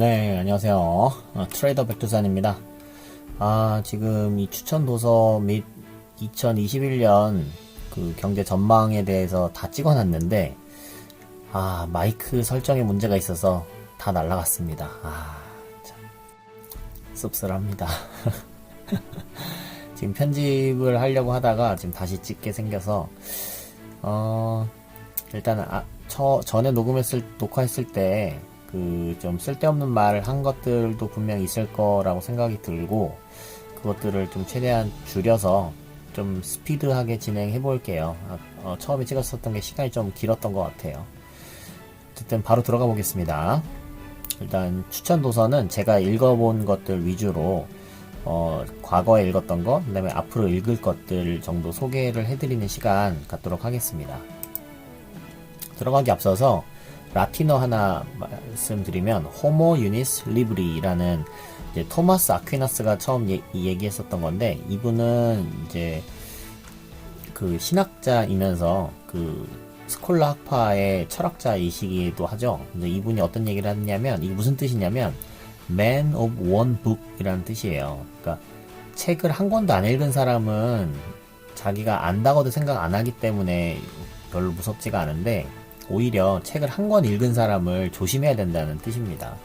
네, 안녕하세요. 트레이더 백두산입니다. 지금 이 추천 도서 및 2021년 그 경제 전망에 대해서 다 찍어놨는데, 마이크 설정에 문제가 있어서 다 날라갔습니다. 참, 씁쓸합니다. 지금 편집을 하려고 하다가 지금 다시 찍게 생겨서, 일단은, 전에 녹화했을 때, 좀 쓸데없는 말을 한 것들도 분명 있을 거라고 생각이 들고, 그것들을 좀 최대한 줄여서 좀 스피드하게 진행해 볼게요. 처음에 찍었었던 게 시간이 좀 길었던 것 같아요. 어쨌든 바로 들어가 보겠습니다. 일단 추천 도서는 제가 읽어본 것들 위주로 과거에 읽었던 것, 그 다음에 앞으로 읽을 것들 정도 소개를 해드리는 시간 갖도록 하겠습니다. 들어가기 앞서서 라틴어 하나 말씀드리면 호모 유니스 리브리라는 이제 토마스 아퀴나스가 처음 얘기했었던 건데, 이분은 이제 그 신학자이면서 그 스콜라 학파의 철학자이시기도 하죠. 근데 이분이 어떤 얘기를 하냐면, 이게 무슨 뜻이냐면 Man of One Book 이라는 뜻이에요. 그러니까 책을 한 권도 안 읽은 사람은 자기가 안다고도 생각 안 하기 때문에 별로 무섭지가 않은데, 오히려 책을 한 권 읽은 사람을 조심해야 된다는 뜻입니다.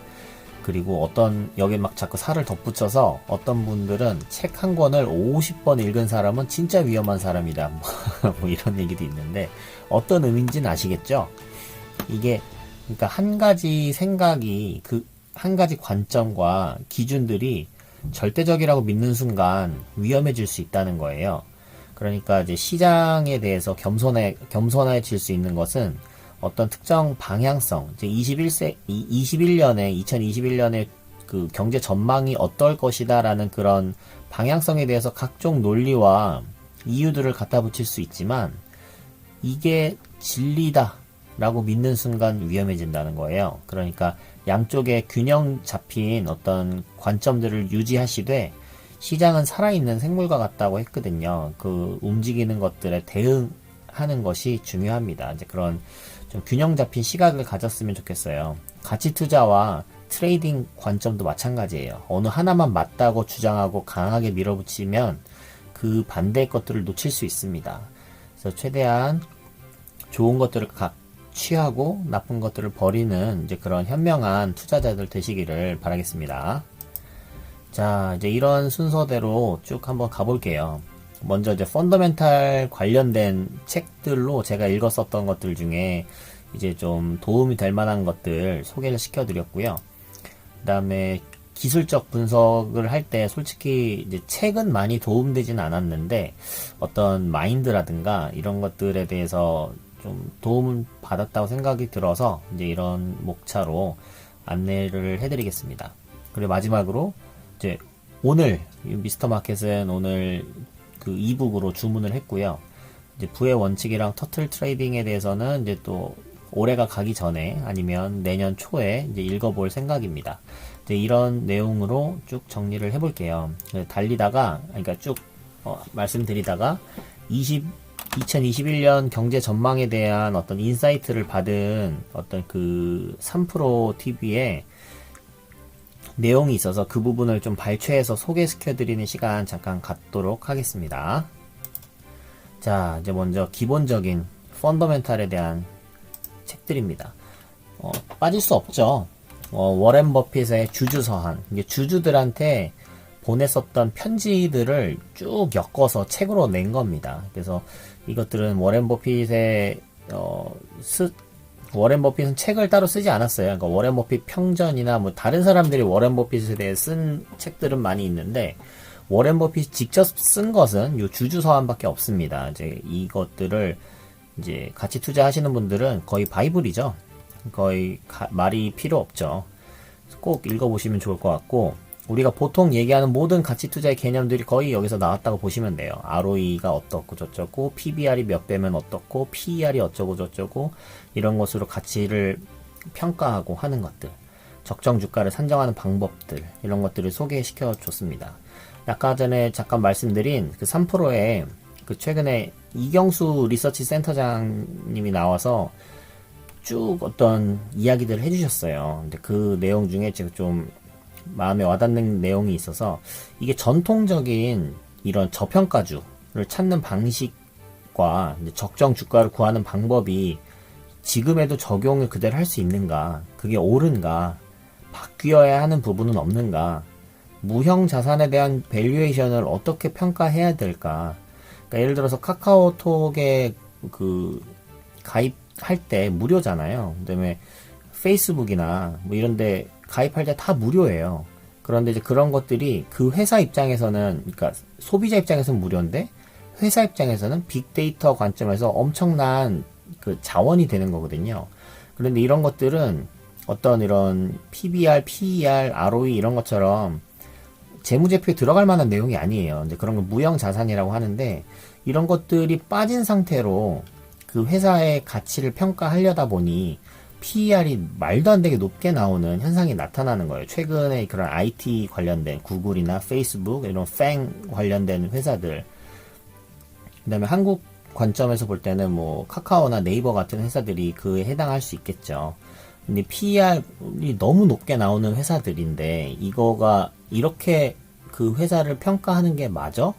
그리고 여기 막 자꾸 살을 덧붙여서 어떤 분들은 책 한 권을 50번 읽은 사람은 진짜 위험한 사람이다. 뭐 이런 얘기도 있는데, 어떤 의미인지는 아시겠죠? 이게, 그러니까 한 가지 생각이, 한 가지 관점과 기준들이 절대적이라고 믿는 순간 위험해질 수 있다는 거예요. 그러니까 이제 시장에 대해서 겸손해질 수 있는 것은 어떤 특정 방향성, 이제 2021년에 그 경제 전망이 어떨 것이다라는 그런 방향성에 대해서 각종 논리와 이유들을 갖다 붙일 수 있지만, 이게 진리다라고 믿는 순간 위험해진다는 거예요. 그러니까 양쪽에 균형 잡힌 어떤 관점들을 유지하시되, 시장은 살아있는 생물과 같다고 했거든요. 그 움직이는 것들에 대응하는 것이 중요합니다. 이제 그런 좀 균형 잡힌 시각을 가졌으면 좋겠어요. 가치 투자와 트레이딩 관점도 마찬가지예요. 어느 하나만 맞다고 주장하고 강하게 밀어붙이면 그 반대의 것들을 놓칠 수 있습니다. 그래서 최대한 좋은 것들을 취하고 나쁜 것들을 버리는 이제 그런 현명한 투자자들 되시기를 바라겠습니다. 자, 이제 이런 순서대로 쭉 한번 가볼게요. 먼저 이제 펀더멘탈 관련된 책들로 제가 읽었었던 것들 중에 이제 좀 도움이 될 만한 것들 소개를 시켜드렸고요. 그 다음에 기술적 분석을 할 때 솔직히 이제 책은 많이 도움되진 않았는데, 어떤 마인드라든가 이런 것들에 대해서 좀 도움을 받았다고 생각이 들어서 이제 이런 목차로 안내를 해드리겠습니다. 그리고 마지막으로 이제 오늘 미스터 마켓은 오늘 그 이북으로 주문을 했고요. 이제 부의 원칙이랑 터틀 트레이딩에 대해서는 이제 또 올해가 가기 전에 아니면 내년 초에 이제 읽어볼 생각입니다. 이제 이런 내용으로 쭉 정리를 해볼게요. 그러니까 쭉 말씀드리다가 2021년 경제 전망에 대한 어떤 인사이트를 받은 어떤 그 3프로 TV에 내용이 있어서 그 부분을 좀 발췌해서 소개시켜드리는 시간 잠깐 갖도록 하겠습니다. 자, 이제 먼저 기본적인 펀더멘탈에 대한 책들입니다. 빠질 수 없죠. 워렌 버핏의 주주서한, 이게 주주들한테 보냈었던 편지들을 쭉 엮어서 책으로 낸 겁니다. 그래서 이것들은 워렌 버핏은 책을 따로 쓰지 않았어요. 그러니까 워렌 버핏 평전이나 뭐 다른 사람들이 워렌 버핏에 대해 쓴 책들은 많이 있는데, 워렌 버핏이 직접 쓴 것은 요 주주서한밖에 없습니다. 이제 이것들을 이제 같이 투자하시는 분들은 거의 바이블이죠. 거의 말이 필요 없죠. 꼭 읽어보시면 좋을 것 같고, 우리가 보통 얘기하는 모든 가치 투자의 개념들이 거의 여기서 나왔다고 보시면 돼요. ROE가 어떻고 저쩌고, PBR이 몇 배면 어떻고, PER이 어쩌고 저쩌고, 이런 것으로 가치를 평가하고 하는 것들, 적정 주가를 산정하는 방법들, 이런 것들을 소개시켜 줬습니다. 아까 전에 잠깐 말씀드린 그 3%의 그 최근에 이경수 리서치 센터장님이 나와서 쭉 어떤 이야기들을 해주셨어요. 근데 그 내용 중에 제가 좀 마음에 와닿는 내용이 있어서, 이게 전통적인 이런 저평가주를 찾는 방식과 적정 주가를 구하는 방법이 지금에도 적용을 그대로 할 수 있는가, 그게 옳은가, 바뀌어야 하는 부분은 없는가, 무형 자산에 대한 밸류에이션을 어떻게 평가해야 될까. 그러니까 예를 들어서 카카오톡에 그 가입할 때 무료잖아요. 그다음에 페이스북이나 뭐 이런데 가입할 때 다 무료예요. 그런데 이제 그런 것들이 그 회사 입장에서는, 그러니까 소비자 입장에서는 무료인데 회사 입장에서는 빅데이터 관점에서 엄청난 그 자원이 되는 거거든요. 그런데 이런 것들은 어떤 이런 PBR, PER, ROE 이런 것처럼 재무제표에 들어갈 만한 내용이 아니에요. 이제 그런 걸 무형 자산이라고 하는데, 이런 것들이 빠진 상태로 그 회사의 가치를 평가하려다 보니 PER이 말도 안 되게 높게 나오는 현상이 나타나는 거예요. 최근에 그런 IT 관련된 구글이나 페이스북 이런 팽 관련된 회사들, 그다음에 한국 관점에서 볼 때는 뭐 카카오나 네이버 같은 회사들이 그에 해당할 수 있겠죠. 근데 PER이 너무 높게 나오는 회사들인데 이거가 이렇게 그 회사를 평가하는 게 맞아?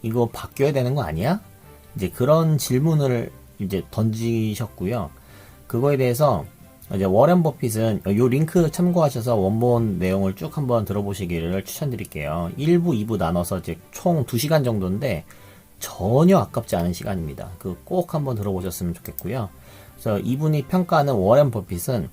이거 바뀌어야 되는 거 아니야? 이제 그런 질문을 이제 던지셨고요. 그거에 대해서 이제 워렌 버핏은 요 링크 참고하셔서 원본 내용을 쭉 한번 들어보시기를 추천드릴게요. 1부, 2부 나눠서 이제 총 2시간 정도인데 전혀 아깝지 않은 시간입니다. 그 꼭 한번 들어보셨으면 좋겠고요. 그래서 이분이 평가하는 워렌 버핏은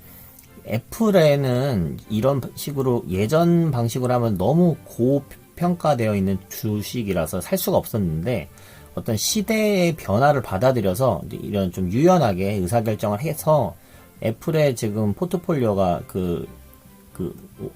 애플에는 이런 식으로 예전 방식으로 하면 너무 고평가되어 있는 주식이라서 살 수가 없었는데, 어떤 시대의 변화를 받아들여서 이런 좀 유연하게 의사결정을 해서 애플의 지금 포트폴리오가 그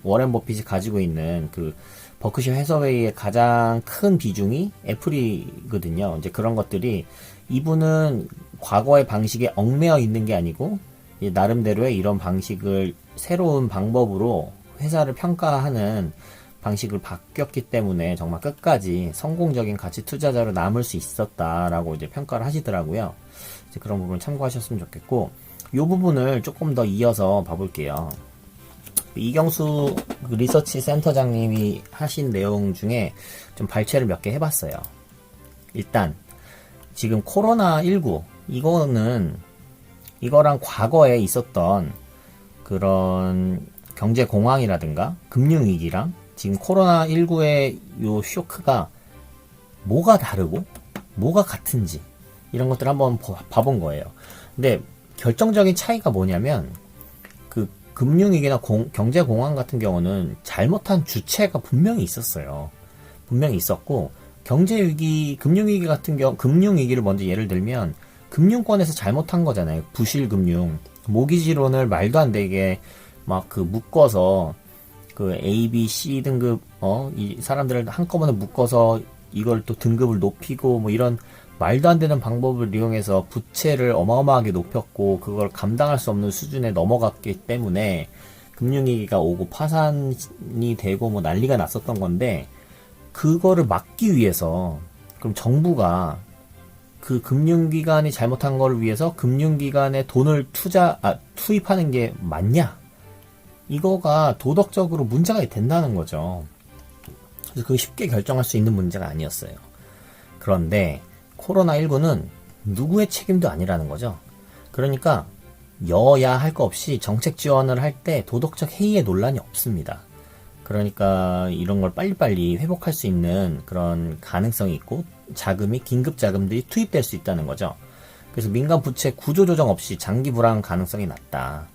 워렌 버핏이 가지고 있는 그 버크셔 해서웨이의 가장 큰 비중이 애플이거든요. 이제 그런 것들이, 이분은 과거의 방식에 얽매여 있는 게 아니고 나름대로의 이런 방식을 새로운 방법으로 회사를 평가하는 방식을 바뀌었기 때문에 정말 끝까지 성공적인 가치 투자자로 남을 수 있었다라고 이제 평가를 하시더라고요. 이제 그런 부분을 참고하셨으면 좋겠고, 이 부분을 조금 더 이어서 봐볼게요. 이경수 리서치 센터장님이 하신 내용 중에 좀 발췌를 몇 개 해봤어요. 일단 지금 코로나19 이거랑 과거에 있었던 그런 경제 공황이라든가 금융위기랑 지금 코로나19의 요 쇼크가 뭐가 다르고 뭐가 같은지 이런 것들 한번 봐본 거예요. 근데 결정적인 차이가 뭐냐면, 그 금융위기나 경제 공황 같은 경우는 잘못한 주체가 분명히 있었어요. 분명히 있었고, 경제위기, 금융위기 같은 경우, 금융위기를 먼저 예를 들면 금융권에서 잘못한 거잖아요. 부실금융, 모기지론을 말도 안 되게 막 그 묶어서 그 A, B, C 등급 이 사람들을 한꺼번에 묶어서 이걸 또 등급을 높이고 뭐 이런 말도 안 되는 방법을 이용해서 부채를 어마어마하게 높였고, 그걸 감당할 수 없는 수준에 넘어갔기 때문에 금융위기가 오고 파산이 되고 뭐 난리가 났었던 건데, 그거를 막기 위해서 그럼 정부가 그 금융기관이 잘못한 걸 위해서 금융기관에 돈을 투입하는 게 맞냐? 이거가 도덕적으로 문제가 된다는 거죠. 그래서 그게 쉽게 결정할 수 있는 문제가 아니었어요. 그런데 코로나19는 누구의 책임도 아니라는 거죠. 그러니까 여야 할 거 없이 정책 지원을 할 때 도덕적 해이의 논란이 없습니다. 그러니까 이런 걸 빨리빨리 회복할 수 있는 그런 가능성이 있고, 자금이, 긴급 자금들이 투입될 수 있다는 거죠. 그래서 민간 부채 구조조정 없이 장기 불황 가능성이 낮다.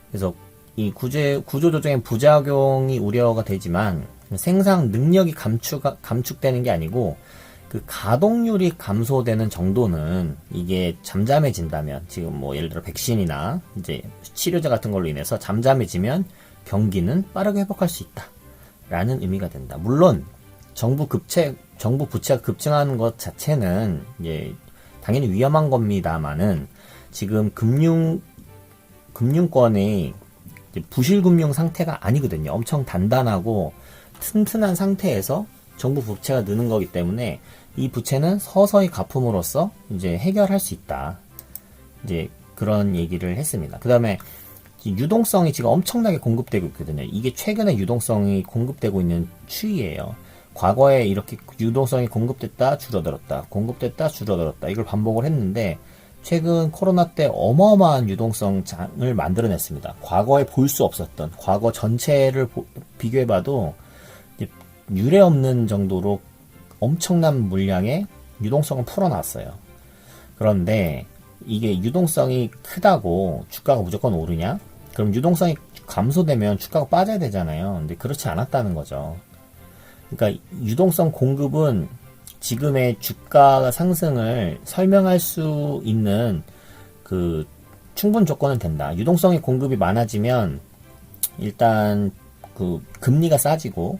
그래서 이 구조조정의 부작용이 우려가 되지만 생산 능력이 감축되는 게 아니고, 그 가동률이 감소되는 정도는, 이게 잠잠해진다면, 지금 뭐 예를 들어 백신이나 이제 치료제 같은 걸로 인해서 잠잠해지면 경기는 빠르게 회복할 수 있다 라는 의미가 된다. 물론 정부 부채가 급증하는 것 자체는 이제 당연히 위험한 겁니다만은, 지금 금융권의 부실금융 상태가 아니거든요. 엄청 단단하고 튼튼한 상태에서 정부 부채가 느는 거기 때문에 이 부채는 서서히 갚음으로써 이제 해결할 수 있다. 이제 그런 얘기를 했습니다. 그 다음에 유동성이 지금 엄청나게 공급되고 있거든요. 이게 최근에 유동성이 공급되고 있는 추이예요. 과거에 이렇게 유동성이 공급됐다 줄어들었다 공급됐다 줄어들었다 이걸 반복을 했는데 최근 코로나 때 어마어마한 유동성 장을 만들어냈습니다. 과거에 볼 수 없었던 과거 전체를 비교해봐도 유례 없는 정도로 엄청난 물량의 유동성을 풀어놨어요. 그런데 이게 유동성이 크다고 주가가 무조건 오르냐? 그럼 유동성이 감소되면 주가가 빠져야 되잖아요. 근데 그렇지 않았다는 거죠. 그러니까 유동성 공급은 지금의 주가 상승을 설명할 수 있는 그 충분 조건은 된다. 유동성의 공급이 많아지면 일단 그 금리가 싸지고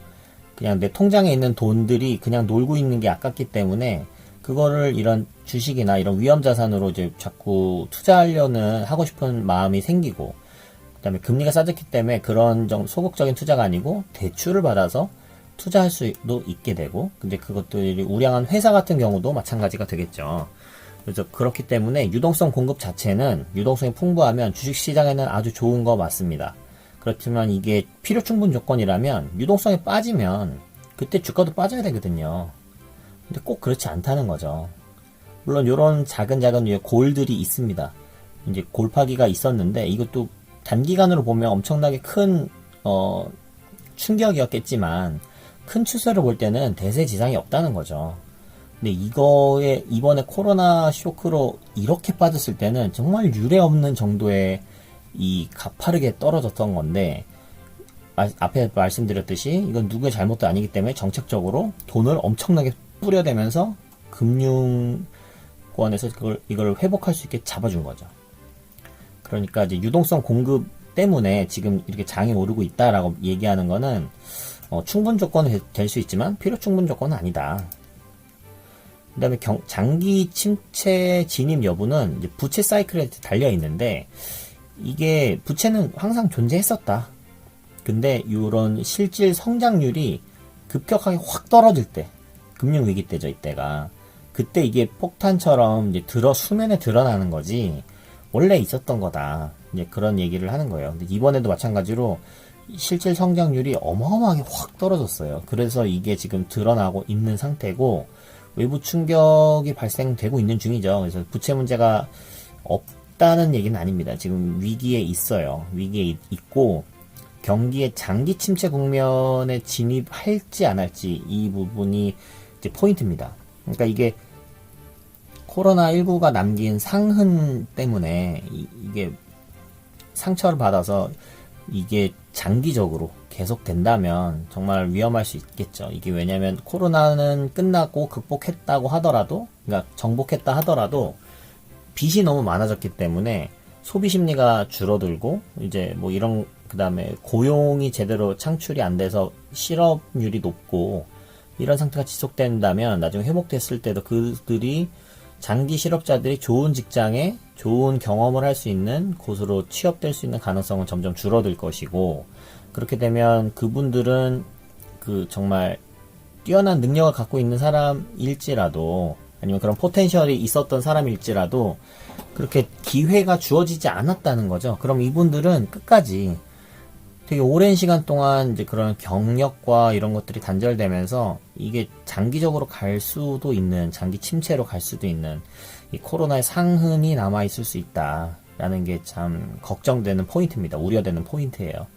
그냥 내 통장에 있는 돈들이 그냥 놀고 있는 게 아깝기 때문에 그거를 이런 주식이나 이런 위험 자산으로 이제 자꾸 투자하려는 하고 싶은 마음이 생기고 그다음에 금리가 싸졌기 때문에 그런 소극적인 투자가 아니고 대출을 받아서 투자할 수도 있게 되고 근데 그것들이 우량한 회사 같은 경우도 마찬가지가 되겠죠. 그래서 그렇기 때문에 유동성 공급 자체는 유동성이 풍부하면 주식시장에는 아주 좋은 거 맞습니다. 그렇지만 이게 필요 충분 조건이라면 유동성이 빠지면 그때 주가도 빠져야 되거든요. 근데 꼭 그렇지 않다는 거죠. 물론 이런 작은 골들이 있습니다. 이제 골파기가 있었는데 이것도 단기간으로 보면 엄청나게 큰 충격이었겠지만 큰 추세를 볼 때는 대세 지상이 없다는 거죠. 근데 이번에 코로나 쇼크로 이렇게 빠졌을 때는 정말 유례 없는 정도의 이 가파르게 떨어졌던 건데 앞에 말씀드렸듯이 이건 누구의 잘못도 아니기 때문에 정책적으로 돈을 엄청나게 뿌려대면서 금융권에서 이걸 회복할 수 있게 잡아준 거죠. 그러니까 이제 유동성 공급 때문에 지금 이렇게 장이 오르고 있다라고 얘기하는 거는 충분 조건은 될 수 있지만 필요 충분 조건은 아니다. 그 다음에 장기 침체 진입 여부는 이제 부채 사이클에 달려 있는데 이게 부채는 항상 존재했었다. 근데 이런 실질 성장률이 급격하게 확 떨어질 때 금융위기 때죠. 이때가 그때 이게 폭탄처럼 이제 수면에 드러나는 거지 원래 있었던 거다. 이제 그런 얘기를 하는 거예요. 근데 이번에도 마찬가지로 실질 성장률이 어마어마하게 확 떨어졌어요. 그래서 이게 지금 드러나고 있는 상태고 외부 충격이 발생되고 있는 중이죠. 그래서 부채 문제가 없다는 얘기는 아닙니다. 지금 위기에 있어요. 위기에 있고 경기의 장기 침체 국면에 진입할지 안 할지 이 부분이 이제 포인트입니다. 그러니까 이게 코로나19가 남긴 상흔 때문에 이게 상처를 받아서 이게 장기적으로 계속 된다면 정말 위험할 수 있겠죠. 이게 왜냐면 코로나는 끝나고 극복했다고 하더라도 그러니까 정복했다 하더라도 빚이 너무 많아졌기 때문에 소비 심리가 줄어들고 이제 뭐 이런 그다음에 고용이 제대로 창출이 안 돼서 실업률이 높고 이런 상태가 지속된다면 나중에 회복됐을 때도 그들이 장기 실업자들이 좋은 직장에 좋은 경험을 할 수 있는 곳으로 취업될 수 있는 가능성은 점점 줄어들 것이고 그렇게 되면 그분들은 그 정말 뛰어난 능력을 갖고 있는 사람일지라도 아니면 그런 포텐셜이 있었던 사람일지라도 그렇게 기회가 주어지지 않았다는 거죠. 그럼 이분들은 끝까지 되게 오랜 시간 동안 이제 그런 경력과 이런 것들이 단절되면서 이게 장기적으로 갈 수도 있는 장기 침체로 갈 수도 있는 이 코로나의 상흔이 남아있을 수 있다라는 게 참 걱정되는 포인트입니다. 우려되는 포인트예요.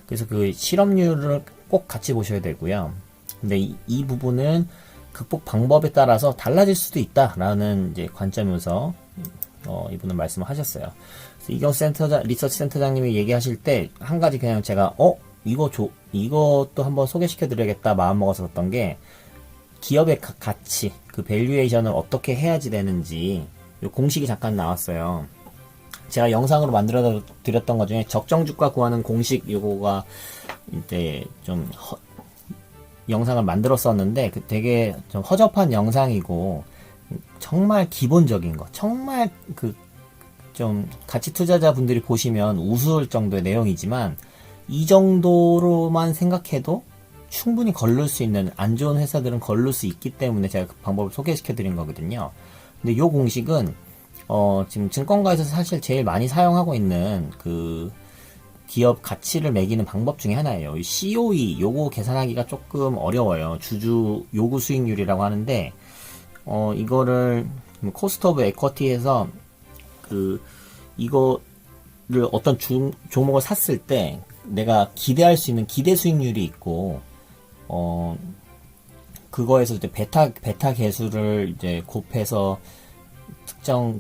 그래서 그 실업률을 꼭 같이 보셔야 되고요. 근데 이 부분은 극복 방법에 따라서 달라질 수도 있다라는 이제 관점에서 이분은 말씀을 하셨어요. 이경수 리서치 센터장님이 얘기하실 때 한 가지 그냥 제가 이것도 한번 소개시켜 드려야겠다 마음먹어서 썼던 게 기업의 가치, 그 밸류에이션을 어떻게 해야지 되는지 요 공식이 잠깐 나왔어요. 제가 영상으로 만들어 드렸던 것 중에 적정주가 구하는 공식 요거가 이제 좀 영상을 만들었었는데 그 되게 좀 허접한 영상이고 정말 기본적인 거 정말 좀 가치 투자자분들이 보시면 우스울 정도의 내용이지만 이 정도로만 생각해도 충분히 걸를 수 있는 안 좋은 회사들은 걸를 수 있기 때문에 제가 그 방법을 소개시켜 드린 거거든요. 근데 이 공식은 지금 증권가에서 사실 제일 많이 사용하고 있는 그 기업 가치를 매기는 방법 중에 하나예요. 이 COE 요거 계산하기가 조금 어려워요. 주주 요구 수익률이라고 하는데 이거를 코스트 오브 에쿼티에서 이거를 어떤 종목을 샀을 때 내가 기대할 수 있는 기대 수익률이 있고 그거에서 이제 베타 계수를 이제 곱해서 특정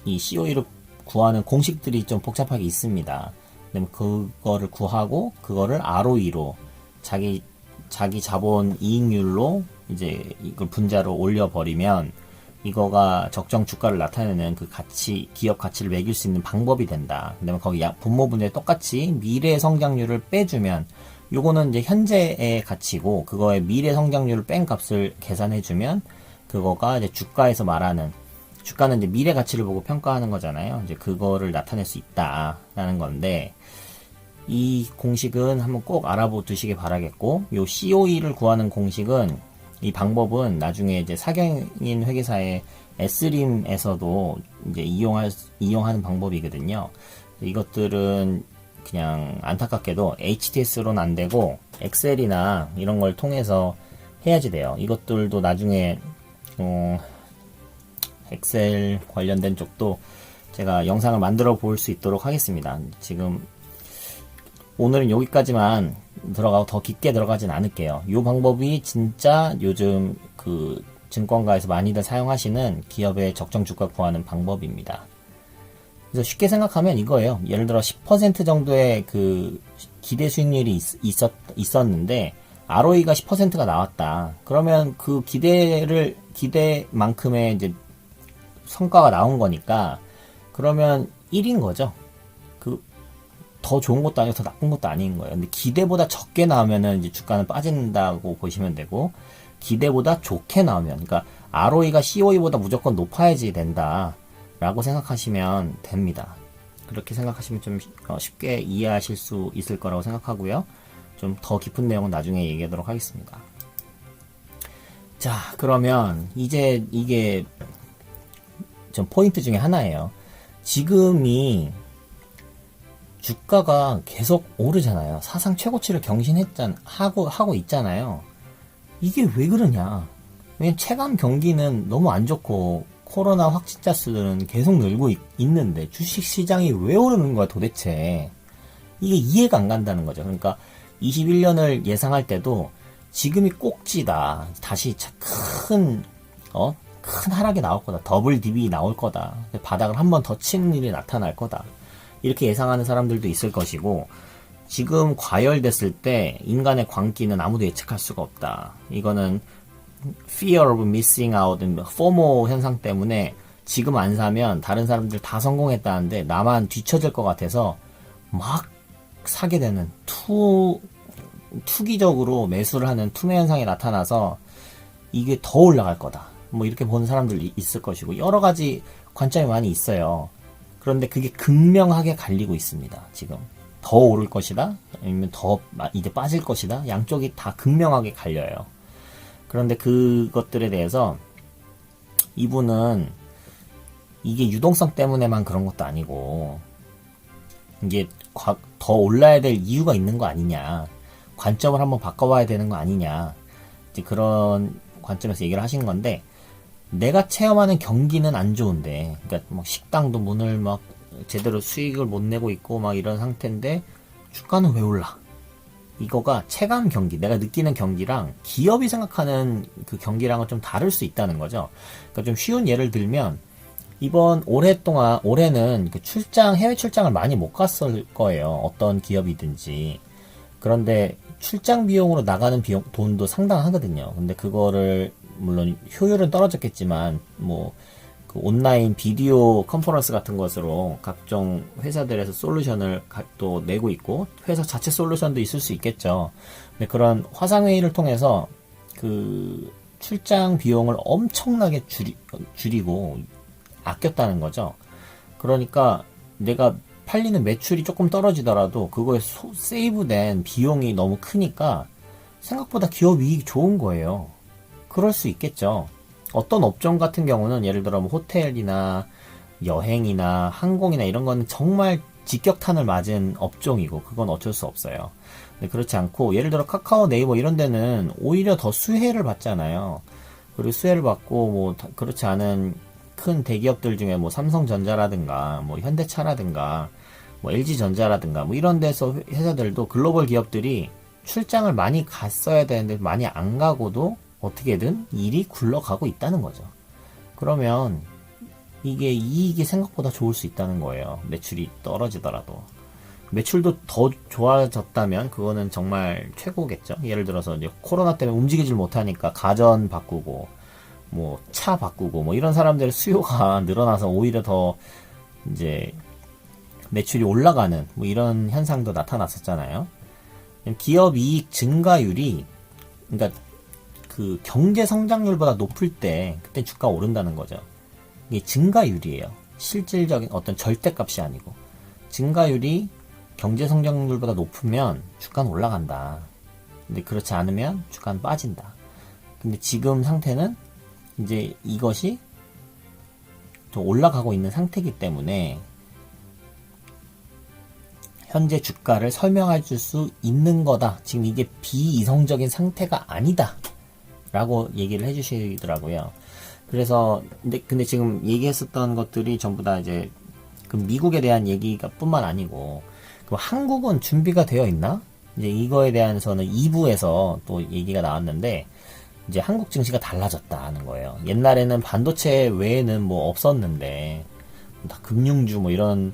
이 COE를 구하는 공식들이 좀 복잡하게 있습니다. 그다음에 그거를 구하고 그거를 ROE로 자기 자본 이익률로 이제 이걸 분자로 올려버리면 이거가 적정 주가를 나타내는 그 가치, 기업 가치를 매길 수 있는 방법이 된다. 그다음에 거기 분모 분자에 똑같이 미래 성장률을 빼주면 요거는 이제 현재의 가치고 그거의 미래 성장률을 뺀 값을 계산해주면 그거가 이제 주가에서 말하는 주가는 이제 미래 가치를 보고 평가하는 거잖아요. 이제 그거를 나타낼 수 있다라는 건데 이 공식은 한번 꼭 알아보시기 바라겠고 요 COE를 구하는 공식은 이 방법은 나중에 이제 사경인 회계사의 S림에서도 이제 이용하는 방법이거든요. 이것들은 그냥 안타깝게도 HTS로는 안 되고 엑셀이나 이런 걸 통해서 해야지 돼요. 이것들도 나중에 엑셀 관련된 쪽도 제가 영상을 만들어 볼 수 있도록 하겠습니다. 지금 오늘은 여기까지만 들어가고 더 깊게 들어가진 않을게요. 이 방법이 진짜 요즘 그 증권가에서 많이들 사용하시는 기업의 적정 주가 구하는 방법입니다. 그래서 쉽게 생각하면 이거예요. 예를 들어 10% 정도의 그 기대 수익률이 있었는데 ROE가 10%가 나왔다. 그러면 그 기대만큼의 이제 성과가 나온 거니까 그러면 1인 거죠. 더 좋은 것도 아니고 더 나쁜 것도 아닌 거예요. 근데 기대보다 적게 나오면은 이제 주가는 빠진다고 보시면 되고 기대보다 좋게 나오면 그러니까 ROE가 COE보다 무조건 높아야지 된다라고 생각하시면 됩니다. 그렇게 생각하시면 좀 쉽게 이해하실 수 있을 거라고 생각하고요. 좀 더 깊은 내용은 나중에 얘기하도록 하겠습니다. 자, 그러면 이제 이게 좀 포인트 중에 하나예요. 지금이 주가가 계속 오르잖아요. 사상 최고치를 하고 있잖아요. 이게 왜 그러냐? 왜냐면 체감 경기는 너무 안 좋고 코로나 확진자 수는 계속 늘고 있는데 주식 시장이 왜 오르는 거야 도대체? 이게 이해가 안 간다는 거죠. 그러니까 21년을 예상할 때도 지금이 꼭지다. 다시 큰 하락이 나올 거다. 더블 딥이 나올 거다. 바닥을 한 번 더 치는 일이 나타날 거다. 이렇게 예상하는 사람들도 있을 것이고 지금 과열됐을 때 인간의 광기는 아무도 예측할 수가 없다. 이거는 fear of missing out, FOMO 현상 때문에 지금 안 사면 다른 사람들 다 성공했다는데 나만 뒤처질 것 같아서 막 사게 되는 투기적으로 매수를 하는 투매 현상이 나타나서 이게 더 올라갈 거다. 뭐 이렇게 보는 사람들이 있을 것이고 여러 가지 관점이 많이 있어요. 그런데 그게 극명하게 갈리고 있습니다. 지금 더 오를 것이다 아니면 더 이제 빠질 것이다 양쪽이 다 극명하게 갈려요. 그런데 그것들에 대해서 이분은 이게 유동성 때문에만 그런 것도 아니고 이게 더 올라야 될 이유가 있는 거 아니냐, 관점을 한번 바꿔봐야 되는 거 아니냐, 이제 그런 관점에서 얘기를 하신 건데 내가 체험하는 경기는 안 좋은데, 그러니까 막 식당도 문을 막 제대로 수익을 못 내고 있고 막 이런 상태인데 주가는 왜 올라? 이거가 체감 경기, 내가 느끼는 경기랑 기업이 생각하는 그 경기랑은 좀 다를 수 있다는 거죠. 그러니까 좀 쉬운 예를 들면 올해는 그 해외 출장을 많이 못 갔을 거예요. 어떤 기업이든지. 그런데 출장 비용으로 나가는 돈도 상당하거든요. 근데 그거를 물론 효율은 떨어졌겠지만 그 온라인 비디오 컨퍼런스 같은 것으로 각종 회사들에서 솔루션을 또 내고 있고 회사 자체 솔루션도 있을 수 있겠죠. 근데 그런 화상회의를 통해서 그 출장 비용을 엄청나게 줄이고 아꼈다는 거죠. 그러니까 내가 팔리는 매출이 조금 떨어지더라도 그거에 세이브된 비용이 너무 크니까 생각보다 기업 이익이 좋은 거예요. 그럴 수 있겠죠. 어떤 업종 같은 경우는 예를 들어 뭐 호텔이나 여행이나 항공이나 이런 거는 정말 직격탄을 맞은 업종이고 그건 어쩔 수 없어요. 근데 그렇지 않고 예를 들어 카카오, 네이버 이런 데는 오히려 더 수혜를 받잖아요. 그리고 수혜를 받고 뭐 그렇지 않은 큰 대기업들 중에 뭐 삼성전자라든가 뭐 현대차라든가 뭐 LG전자라든가 뭐 이런 데서 회사들도 글로벌 기업들이 출장을 많이 갔어야 되는데 많이 안 가고도 어떻게든 일이 굴러가고 있다는 거죠. 그러면 이게 이익이 생각보다 좋을 수 있다는 거예요. 매출이 떨어지더라도. 매출도 더 좋아졌다면 그거는 정말 최고겠죠. 예를 들어서 이제 코로나 때문에 움직이질 못하니까 가전 바꾸고 뭐 차 바꾸고 뭐 이런 사람들의 수요가 늘어나서 오히려 더 이제 매출이 올라가는 뭐 이런 현상도 나타났었잖아요. 기업 이익 증가율이 그러니까 그 경제 성장률보다 높을 때 그때 주가 오른다는 거죠. 이게 증가율이에요. 실질적인 어떤 절대값이 아니고 증가율이 경제 성장률보다 높으면 주가는 올라간다. 근데 그렇지 않으면 주가는 빠진다. 근데 지금 상태는 이제 이것이 좀 올라가고 있는 상태이기 때문에 현재 주가를 설명해 줄 수 있는 거다. 지금 이게 비이성적인 상태가 아니다. 라고 얘기를 해주시더라고요. 그래서 근데 지금 얘기했었던 것들이 전부 다 이제 그 미국에 대한 얘기가 뿐만 아니고 그 한국은 준비가 되어 있나? 이제 이거에 대해서는 2부에서 또 얘기가 나왔는데 이제 한국 증시가 달라졌다는 거예요. 옛날에는 반도체 외에는 뭐 없었는데 다 금융주 뭐 이런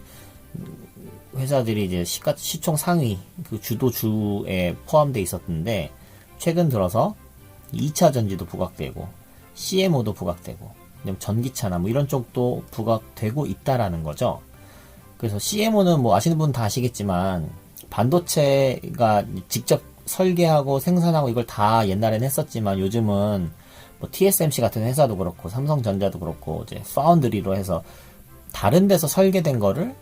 회사들이 이제 시총 상위 그 주도주에 포함되어 있었는데 최근 들어서 2차 전지도 부각되고 CMO도 부각되고 전기차나 뭐 이런 쪽도 부각되고 있다라는 거죠. 그래서 CMO는 뭐 아시는 분 다 아시겠지만 반도체가 직접 설계하고 생산하고 이걸 다 옛날엔 했었지만 요즘은 뭐 TSMC 같은 회사도 그렇고 삼성전자도 그렇고 이제 파운드리로 해서 다른 데서 설계된 거를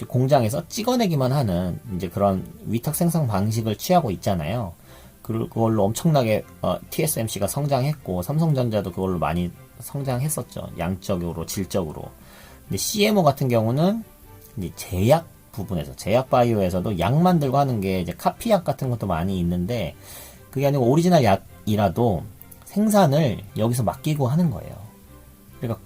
공장에서 찍어내기만 하는 이제 그런 위탁 생산 방식을 취하고 있잖아요. 그걸로 엄청나게 TSMC가 성장했고 삼성전자도 그걸로 많이 성장했었죠. 양적으로 질적으로. 근데 CMO 같은 경우는 이제 제약 부분에서 제약 바이오에서도 약 만들고 하는 게 이제 카피약 같은 것도 많이 있는데 그게 아니고 오리지널 약이라도 생산을 여기서 맡기고 하는 거예요. 그러니까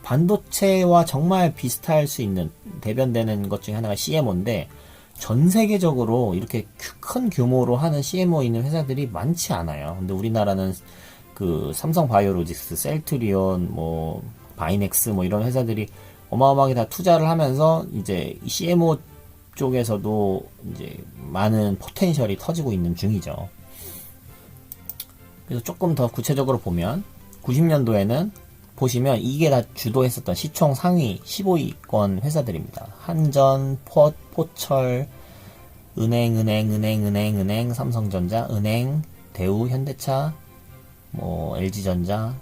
반도체와 정말 비슷할 수 있는 대변되는 것 중에 하나가 CMO인데 전 세계적으로 이렇게 큰 규모로 하는 CMO 있는 회사들이 많지 않아요. 근데 우리나라는 그 삼성 바이오로직스, 셀트리온, 뭐 바이넥스 뭐 이런 회사들이 어마어마하게 다 투자를 하면서 이제 CMO 쪽에서도 이제 많은 포텐셜이 터지고 있는 중이죠. 그래서 조금 더 구체적으로 보면 90년도에는 보시면 이게 다 주도했었던 시총 상위 15위권 회사들입니다. 한전, 포철, 은행, 삼성전자, 은행, 대우, 현대차, 뭐 LG전자,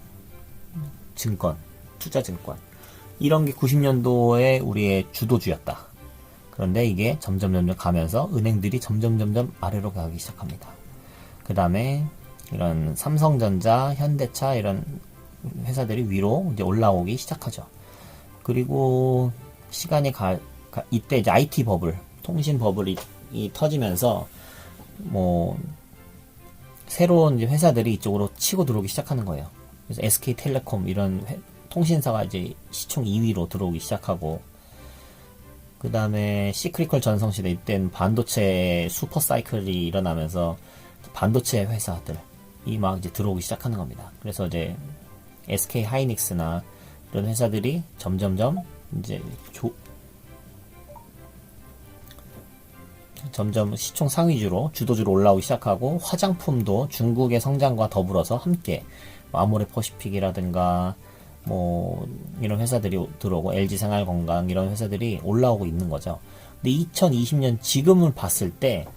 증권, 투자증권 이런 게 90년도에 우리의 주도주였다. 그런데 이게 점점 가면서 은행들이 점점 아래로 가기 시작합니다. 그 다음에 이런 삼성전자, 현대차 이런 회사들이 위로 이제 올라오기 시작하죠. 그리고 시간이 이때 이제 IT 버블, 통신 버블이 터지면서 뭐 새로운 이제 회사들이 이쪽으로 치고 들어오기 시작하는 거예요. 그래서 SK텔레콤 이런 통신사가 이제 시총 2위로 들어오기 시작하고 그 다음에 시크리컬 전성시대 이때는 반도체 슈퍼 사이클이 일어나면서 반도체 회사들이 막 이제 들어오기 시작하는 겁니다. 그래서 이제 SK 하이닉스나 이런 회사들이 점점 이제 점점 시총 상위주로 주도주로 올라오기 시작하고 화장품도 중국의 성장과 더불어서 함께 아모레퍼시픽이라든가 뭐 이런 회사들이 들어오고 LG생활건강 이런 회사들이 올라오고 있는 거죠. 근데 2020년 지금을 봤을 때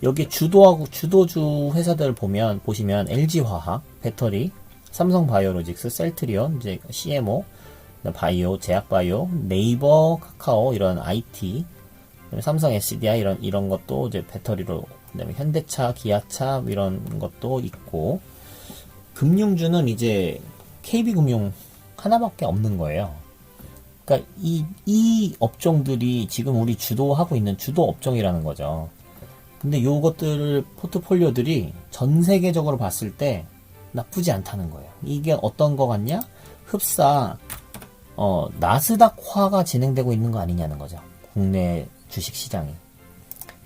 여기 주도주 회사들을 보시면 LG화학, 배터리, 삼성바이오로직스, 셀트리온, 이제 CMO, 바이오, 제약바이오, 네이버, 카카오 이런 IT, 삼성 SDI 이런 것도 이제 배터리로, 그다음에 현대차, 기아차 이런 것도 있고 금융주는 이제 KB금융 하나밖에 없는 거예요. 그러니까 이 업종들이 지금 우리 주도하고 있는 주도 업종이라는 거죠. 근데 요것들 포트폴리오들이 전 세계적으로 봤을 때 나쁘지 않다는 거예요. 이게 어떤 거 같냐? 흡사 나스닥화가 진행되고 있는 거 아니냐는 거죠. 국내 주식시장이.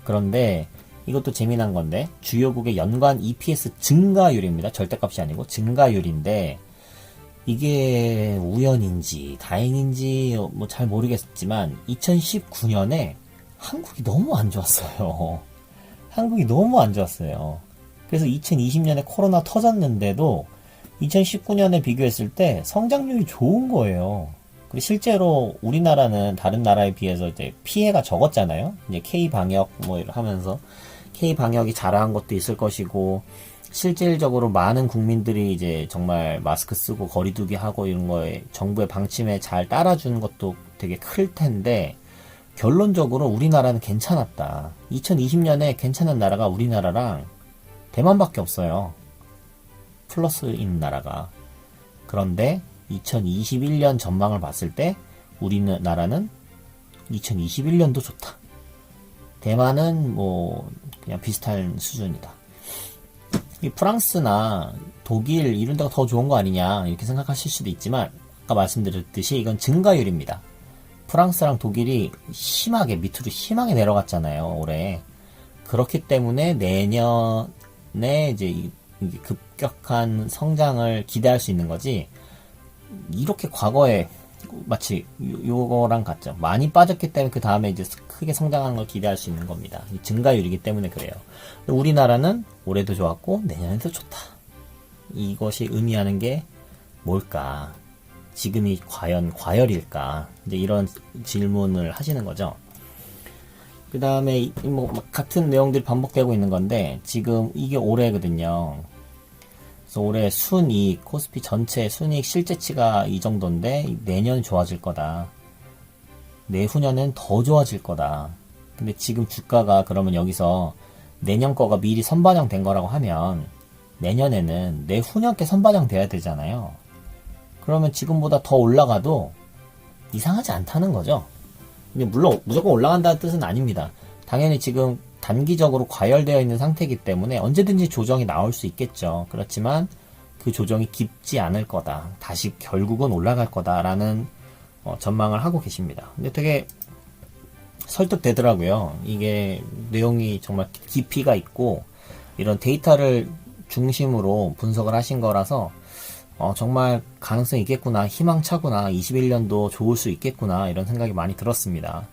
그런데 이것도 재미난 건데 주요국의 연간 EPS 증가율입니다. 절대값이 아니고 증가율인데 이게 우연인지 다행인지 뭐 잘 모르겠지만 2019년에 한국이 너무 안 좋았어요. 한국이 너무 안 좋았어요. 그래서 2020년에 코로나 터졌는데도 2019년에 비교했을 때 성장률이 좋은 거예요. 그리고 실제로 우리나라는 다른 나라에 비해서 이제 피해가 적었잖아요. 이제 K 방역 뭐 하면서 K 방역이 잘한 것도 있을 것이고 실질적으로 많은 국민들이 이제 정말 마스크 쓰고 거리두기 하고 이런 거에 정부의 방침에 잘 따라주는 것도 되게 클 텐데 결론적으로 우리나라는 괜찮았다. 2020년에 괜찮은 나라가 우리나라랑 대만밖에 없어요. 플러스인 나라가. 그런데 2021년 전망을 봤을 때 우리나라는 2021년도 좋다. 대만은 뭐 그냥 비슷한 수준이다. 이 프랑스나 독일 이런 데가 더 좋은 거 아니냐 이렇게 생각하실 수도 있지만 아까 말씀드렸듯이 이건 증가율입니다. 프랑스랑 독일이 심하게 밑으로 심하게 내려갔잖아요 올해. 그렇기 때문에 내년에 이제 이게 급격한 성장을 기대할 수 있는 거지. 이렇게 과거에 마치 요거랑 같죠. 많이 빠졌기 때문에 그 다음에 이제 크게 성장하는 걸 기대할 수 있는 겁니다. 증가율이기 때문에 그래요. 우리나라는 올해도 좋았고 내년에도 좋다. 이것이 의미하는 게 뭘까? 지금이 과연 과열일까? 이제 이런 질문을 하시는 거죠. 그 다음에 뭐 같은 내용들이 반복되고 있는 건데 지금 이게 올해거든요. 그래서 올해 순이익, 코스피 전체 순이익 실제치가 이 정도인데 내년 좋아질 거다. 내후년엔 더 좋아질 거다. 근데 지금 주가가 그러면 여기서 내년 거가 미리 선반영된 거라고 하면 내년에는 내후년께 선반영돼야 되잖아요. 그러면 지금보다 더 올라가도 이상하지 않다는 거죠. 근데 물론 무조건 올라간다는 뜻은 아닙니다. 당연히 지금 단기적으로 과열되어 있는 상태이기 때문에 언제든지 조정이 나올 수 있겠죠. 그렇지만 그 조정이 깊지 않을 거다. 다시 결국은 올라갈 거다라는 전망을 하고 계십니다. 근데 되게 설득되더라고요. 이게 내용이 정말 깊이가 있고 이런 데이터를 중심으로 분석을 하신 거라서 정말 가능성이 있겠구나, 희망차구나, 21년도 좋을 수 있겠구나 이런 생각이 많이 들었습니다.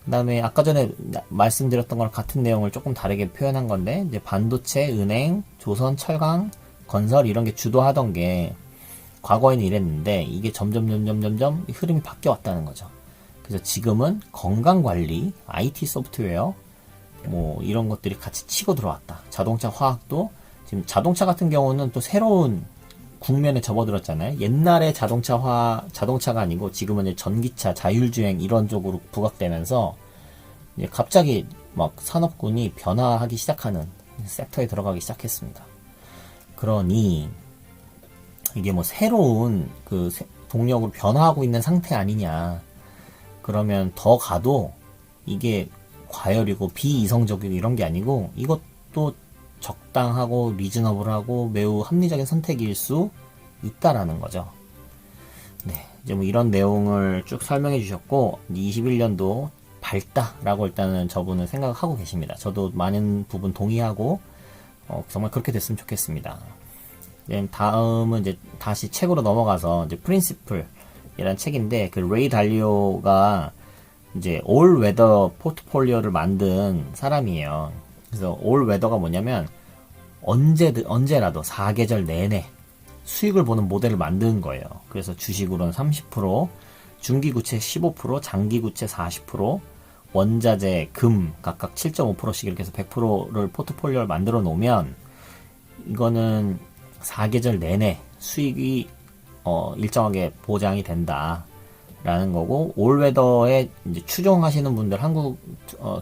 그 다음에 아까 전에 말씀드렸던 거랑 같은 내용을 조금 다르게 표현한 건데 이제 반도체, 은행, 조선, 철강, 건설 이런 게 주도하던 게 과거에는 이랬는데 이게 점점 흐름이 바뀌어 왔다는 거죠. 그래서 지금은 건강관리, IT 소프트웨어 뭐 이런 것들이 같이 치고 들어왔다. 자동차, 화학도 지금 자동차 같은 경우는 또 새로운 국면에 접어들었잖아요. 옛날에 자동차가 아니고 지금은 이제 전기차, 자율주행 이런 쪽으로 부각되면서 이제 갑자기 막 산업군이 변화하기 시작하는 섹터에 들어가기 시작했습니다. 그러니 이게 뭐 새로운 그 동력으로 변화하고 있는 상태 아니냐. 그러면 더 가도 이게 과열이고 비이성적이고 이런 게 아니고 이것도 적당하고 리즈너블하고 매우 합리적인 선택일 수 있다라는 거죠. 네, 이제 뭐 이런 내용을 쭉 설명해 주셨고 21년도 밝다라고 일단은 저분은 생각하고 계십니다. 저도 많은 부분 동의하고 정말 그렇게 됐으면 좋겠습니다. 다음은 이제 다시 책으로 넘어가서 이제 프린시플이라는 책인데 그 레이 달리오가 이제 올 웨더 포트폴리오를 만든 사람이에요. 그래서 올 웨더가 뭐냐면 언제라도 4계절 내내 수익을 보는 모델을 만든 거예요. 그래서 주식으로는 30%, 중기구채 15%, 장기구채 40%, 원자재, 금 각각 7.5%씩 이렇게 해서 100%를 포트폴리오를 만들어 놓으면 이거는 4계절 내내 수익이 일정하게 보장이 된다라는 거고 올웨더에 이제 추종하시는 분들 한국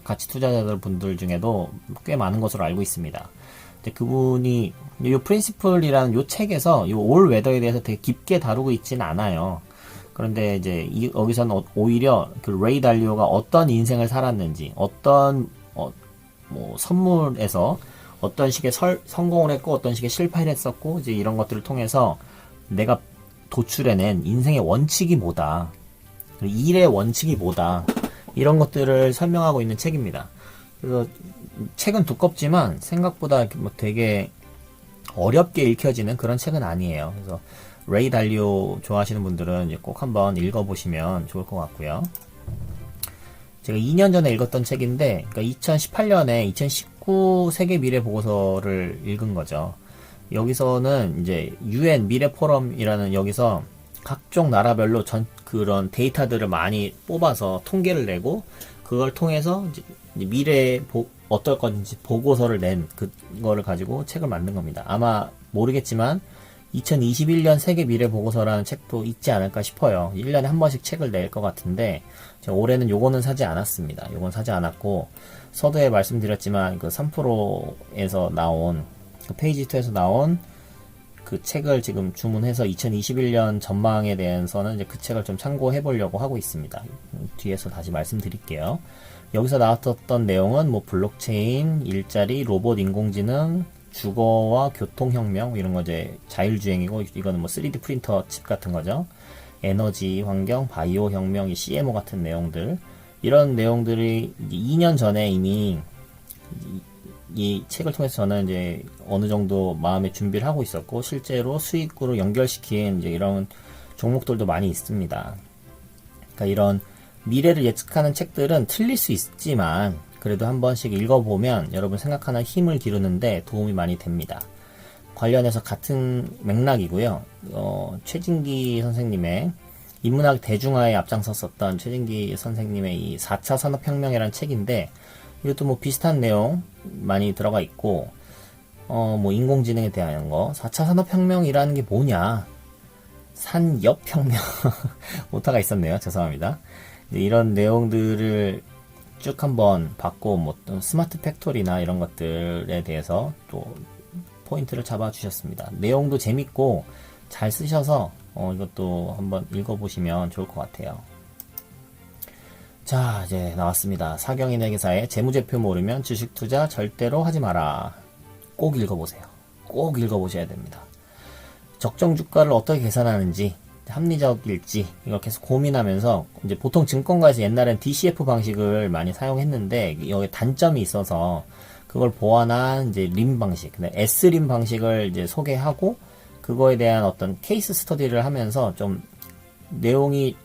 가치 투자자들 분들 중에도 꽤 많은 것으로 알고 있습니다. 근데 그분이 이 프린시플이라는 이 책에서 이 올웨더에 대해서 되게 깊게 다루고 있지는 않아요. 그런데 이제 여기서는 오히려 그 레이 달리오가 어떤 인생을 살았는지, 어떤 뭐 선물에서 어떤 식의 성공을 했고 어떤 식의 실패를 했었고, 이제 이런 것들을 통해서 내가 도출해낸 인생의 원칙이 뭐다, 일의 원칙이 뭐다, 이런 것들을 설명하고 있는 책입니다. 그래서 책은 두껍지만 생각보다 뭐 되게 어렵게 읽혀지는 그런 책은 아니에요. 그래서 레이 달리오 좋아하시는 분들은 이제 꼭 한번 읽어보시면 좋을 것 같고요. 제가 2년 전에 읽었던 책인데, 그러니까 2018년에 2019 세계 미래 보고서를 읽은 거죠. 여기서는 이제 UN 미래 포럼이라는, 여기서 각종 나라별로 그런 데이터들을 많이 뽑아서 통계를 내고, 그걸 통해서 이제 미래에 어떨 건지 보고서를 낸 그거를 가지고 책을 만든 겁니다. 아마 모르겠지만 2021년 세계 미래 보고서라는 책도 있지 않을까 싶어요. 1년에 한 번씩 책을 낼 것 같은데, 제가 올해는 요거는 사지 않았습니다. 요건 사지 않았고, 서두에 말씀드렸지만 그 3프로에서 나온, 그 페이지 2에서 나온 그 책을 지금 주문해서 2021년 전망에 대해서는 이제 그 책을 좀 참고해 보려고 하고 있습니다. 뒤에서 다시 말씀드릴게요. 여기서 나왔던 내용은 뭐 블록체인, 일자리, 로봇, 인공지능, 주거와 교통혁명, 이런 거 이제 자율주행이고, 이거는 뭐 3D 프린터 칩 같은 거죠. 에너지, 환경, 바이오 혁명, 이 CMO 같은 내용들, 이런 내용들이 2년 전에 이미 이 책을 통해서 저는 이제 어느 정도 마음의 준비를 하고 있었고, 실제로 수익으로 연결시킨 이제 이런 종목들도 많이 있습니다. 그러니까 이런 미래를 예측하는 책들은 틀릴 수 있지만 그래도 한 번씩 읽어보면 여러분 생각하는 힘을 기르는데 도움이 많이 됩니다. 관련해서 같은 맥락이고요. 최진기 선생님의 인문학 대중화에 앞장섰었던 최진기 선생님의 이 4차 산업혁명이라는 책인데, 이것도 뭐 비슷한 내용 많이 들어가 있고, 뭐 인공지능에 대한 거, 4차 산업혁명이라는 게 뭐냐, 산업혁명 오타가 있었네요. 죄송합니다. 이런 내용들을 쭉 한번 봤고, 뭐 스마트 팩토리나 이런 것들에 대해서 또 포인트를 잡아 주셨습니다. 내용도 재밌고 잘 쓰셔서 이것도 한번 읽어보시면 좋을 것 같아요. 자, 이제 나왔습니다. 사경인 회계사의 재무제표 모르면 주식 투자 절대로 하지 마라. 꼭 읽어보세요. 꼭 읽어보셔야 됩니다. 적정 주가를 어떻게 계산하는지, 합리적일지 이걸 계속 고민하면서, 이제 보통 증권가에서 옛날엔 DCF 방식을 많이 사용했는데 여기 단점이 있어서 그걸 보완한 이제 림 방식, S림 방식을 이제 소개하고, 그거에 대한 어떤 케이스 스터디를 하면서 좀 내용이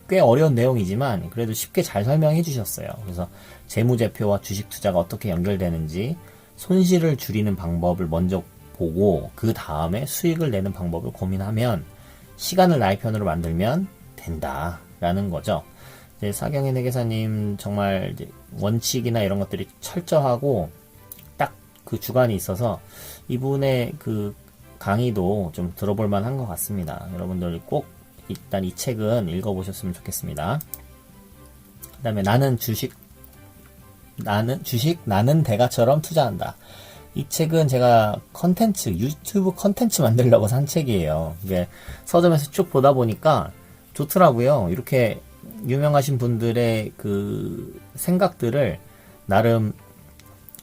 꽤 어려운 내용이지만 그래도 쉽게 잘 설명해 주셨어요. 그래서 재무제표와 주식 투자가 어떻게 연결되는지, 손실을 줄이는 방법을 먼저 보고 그 다음에 수익을 내는 방법을 고민하면 시간을 나의 편으로 만들면 된다라는 거죠. 이제 사경인 회계사님 정말 이제 원칙이나 이런 것들이 철저하고 딱 그 주관이 있어서 이분의 그 강의도 좀 들어볼 만한 것 같습니다. 여러분들 꼭 일단 이 책은 읽어보셨으면 좋겠습니다. 그 다음에 나는 대가처럼 투자한다. 이 책은 제가 유튜브 컨텐츠 만들려고 산 책이에요. 이게 서점에서 쭉 보다 보니까 좋더라고요. 이렇게 유명하신 분들의 그 생각들을 나름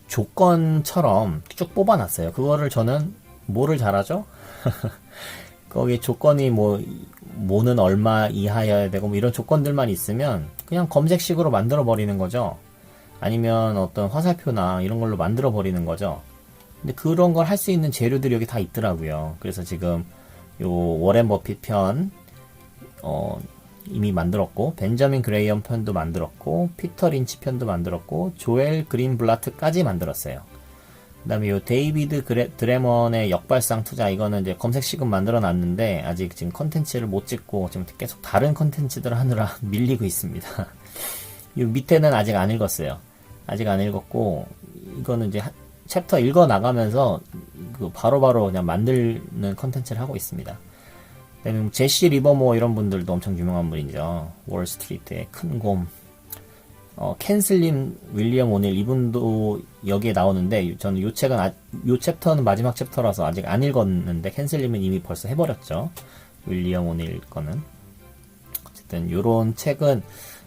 조건처럼 쭉 뽑아놨어요. 그거를 저는 뭐를 잘하죠? 거기 조건이 뭐는 얼마 이하여야 되고 뭐 이런 조건들만 있으면 그냥 검색식으로 만들어 버리는 거죠. 아니면 어떤 화살표나 이런 걸로 만들어 버리는 거죠. 근데 그런 걸 할 수 있는 재료들이 여기 다 있더라고요. 그래서 지금 요 워렌 버핏 편 이미 만들었고, 벤저민 그레이엄 편도 만들었고, 피터 린치 편도 만들었고, 조엘 그린블라트까지 만들었어요. 그 다음에 요 데이비드 드레먼의 역발상 투자, 이거는 이제 검색식은 만들어 놨는데 아직 지금 컨텐츠를 못 찍고 지금 계속 다른 컨텐츠들 하느라 밀리고 있습니다. 요 밑에는 아직 안 읽었어요. 아직 안 읽었고, 이거는 이제 챕터 읽어 나가면서 그 바로바로 그냥 만드는 컨텐츠를 하고 있습니다. 그다음에 제시 리버모 이런 분들도 엄청 유명한 분이죠. 월스트리트의 큰 곰. 켄슬림 윌리엄 오닐, 이분도 여기에 나오는데, 저는 요 책은 요 챕터는 마지막 챕터라서 아직 안 읽었는데, 켄슬림은 이미 벌써 해버렸죠. 윌리엄 오닐 거는. 어쨌든 요런 책은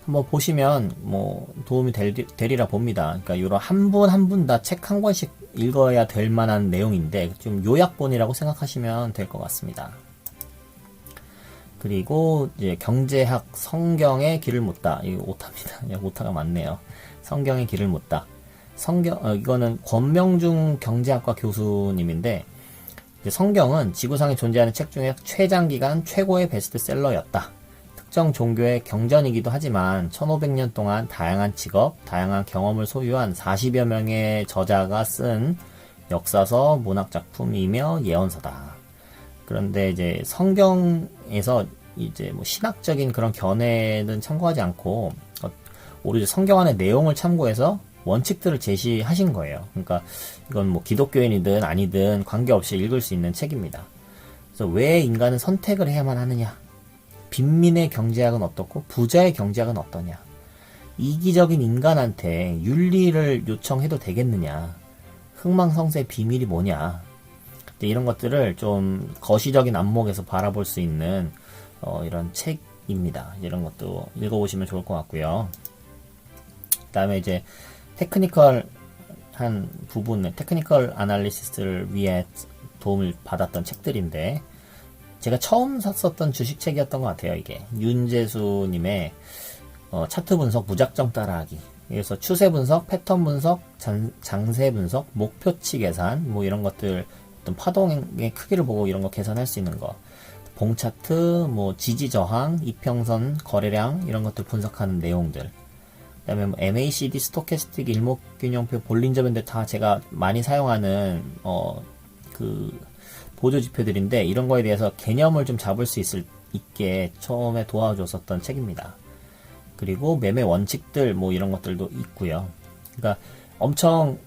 한번 보시면 뭐 도움이 되리라 봅니다. 그러니까 요런 한 분 한 분 다 책 한 권씩 읽어야 될 만한 내용인데 좀 요약본이라고 생각하시면 될 것 같습니다. 그리고 이제 경제학 성경의 길을 묻다. 이거 오타입니다. 오타가 많네요. 성경의 길을 묻다. 이거는 권명중 경제학과 교수님인데, 성경은 지구상에 존재하는 책 중에 최장기간 최고의 베스트셀러였다. 특정 종교의 경전이기도 하지만 1500년 동안 다양한 직업, 다양한 경험을 소유한 40여 명의 저자가 쓴 역사서, 문학작품이며 예언서다. 그런데 이제 성경에서 이제 뭐 신학적인 그런 견해는 참고하지 않고 오히려 성경 안의 내용을 참고해서 원칙들을 제시하신 거예요. 그러니까 이건 뭐 기독교인이든 아니든 관계없이 읽을 수 있는 책입니다. 그래서 왜 인간은 선택을 해야만 하느냐? 빈민의 경제학은 어떻고 부자의 경제학은 어떠냐? 이기적인 인간한테 윤리를 요청해도 되겠느냐? 흥망성쇠의 비밀이 뭐냐? 이런 것들을 좀 거시적인 안목에서 바라볼 수 있는 이런 책입니다. 이런 것도 읽어보시면 좋을 것 같고요. 그 다음에 이제 테크니컬 아날리시스를 위해 도움을 받았던 책들인데, 제가 처음 샀었던 주식책이었던 것 같아요. 이게 윤재수님의 차트 분석 무작정 따라하기. 그래서 추세 분석, 패턴 분석, 장세 분석, 목표치 계산, 뭐 이런 것들, 어떤 파동의 크기를 보고 이런 거 계산할 수 있는 거, 봉차트, 뭐 지지 저항, 이평선, 거래량 이런 것들 분석하는 내용들. 그다음에 뭐 MACD, 스토캐스틱, 일목균형표, 볼린저 밴드 다 제가 많이 사용하는 그 보조 지표들인데, 이런 거에 대해서 개념을 좀 잡을 수 있게 처음에 도와줬었던 책입니다. 그리고 매매 원칙들 뭐 이런 것들도 있고요. 그러니까 엄청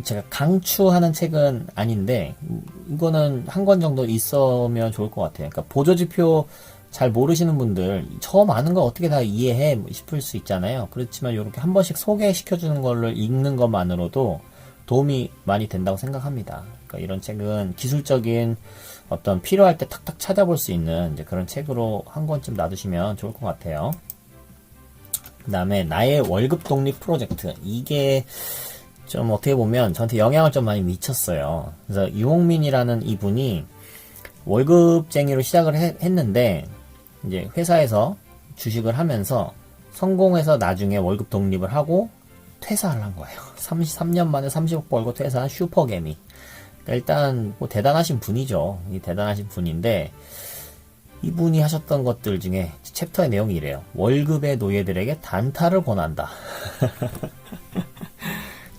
제가 강추하는 책은 아닌데 이거는 한 권 정도 있으면 좋을 것 같아요. 그러니까 보조지표 잘 모르시는 분들 처음 아는 거 어떻게 다 이해해 싶을 수 있잖아요. 그렇지만 이렇게 한 번씩 소개시켜주는 걸로 읽는 것만으로도 도움이 많이 된다고 생각합니다. 그러니까 이런 책은 기술적인 어떤 필요할 때 탁탁 찾아볼 수 있는 이제 그런 책으로 한 권쯤 놔두시면 좋을 것 같아요. 그 다음에 나의 월급 독립 프로젝트. 이게 좀 어떻게 보면 저한테 영향을 좀 많이 미쳤어요. 그래서 유홍민이라는 이분이 월급쟁이로 시작을 했는데 이제 회사에서 주식을 하면서 성공해서 나중에 월급 독립을 하고 퇴사를 한 거예요. 33년 만에 30억 벌고 퇴사한 슈퍼개미. 그러니까 일단 뭐 대단하신 분이죠. 대단하신 분인데 이분이 하셨던 것들 중에 챕터의 내용이 이래요. 월급의 노예들에게 단타를 권한다.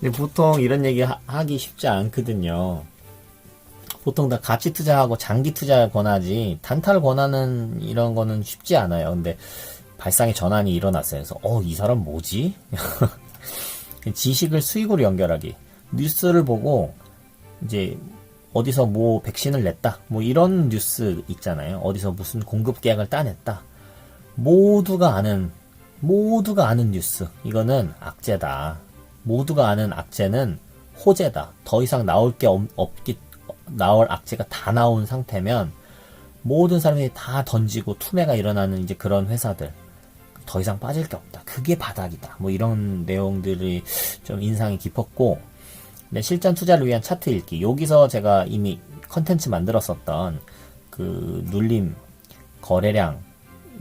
근데 보통 이런 얘기 하기 쉽지 않거든요. 보통 다 가치 투자하고 장기 투자를 권하지 단타를 권하는 이런 거는 쉽지 않아요. 근데 발상의 전환이 일어났어요. 그래서 이 사람 뭐지? 지식을 수익으로 연결하기. 뉴스를 보고 이제 어디서 뭐 백신을 냈다. 뭐 이런 뉴스 있잖아요. 어디서 무슨 공급 계약을 따냈다. 모두가 아는 뉴스. 이거는 악재다. 모두가 아는 악재는 호재다. 더 이상 나올 악재가 다 나온 상태면 모든 사람들이 다 던지고 투매가 일어나는 이제 그런 회사들. 더 이상 빠질 게 없다. 그게 바닥이다. 뭐 이런 내용들이 좀 인상이 깊었고, 네, 실전 투자를 위한 차트 읽기. 여기서 제가 이미 컨텐츠 만들었었던 그 눌림, 거래량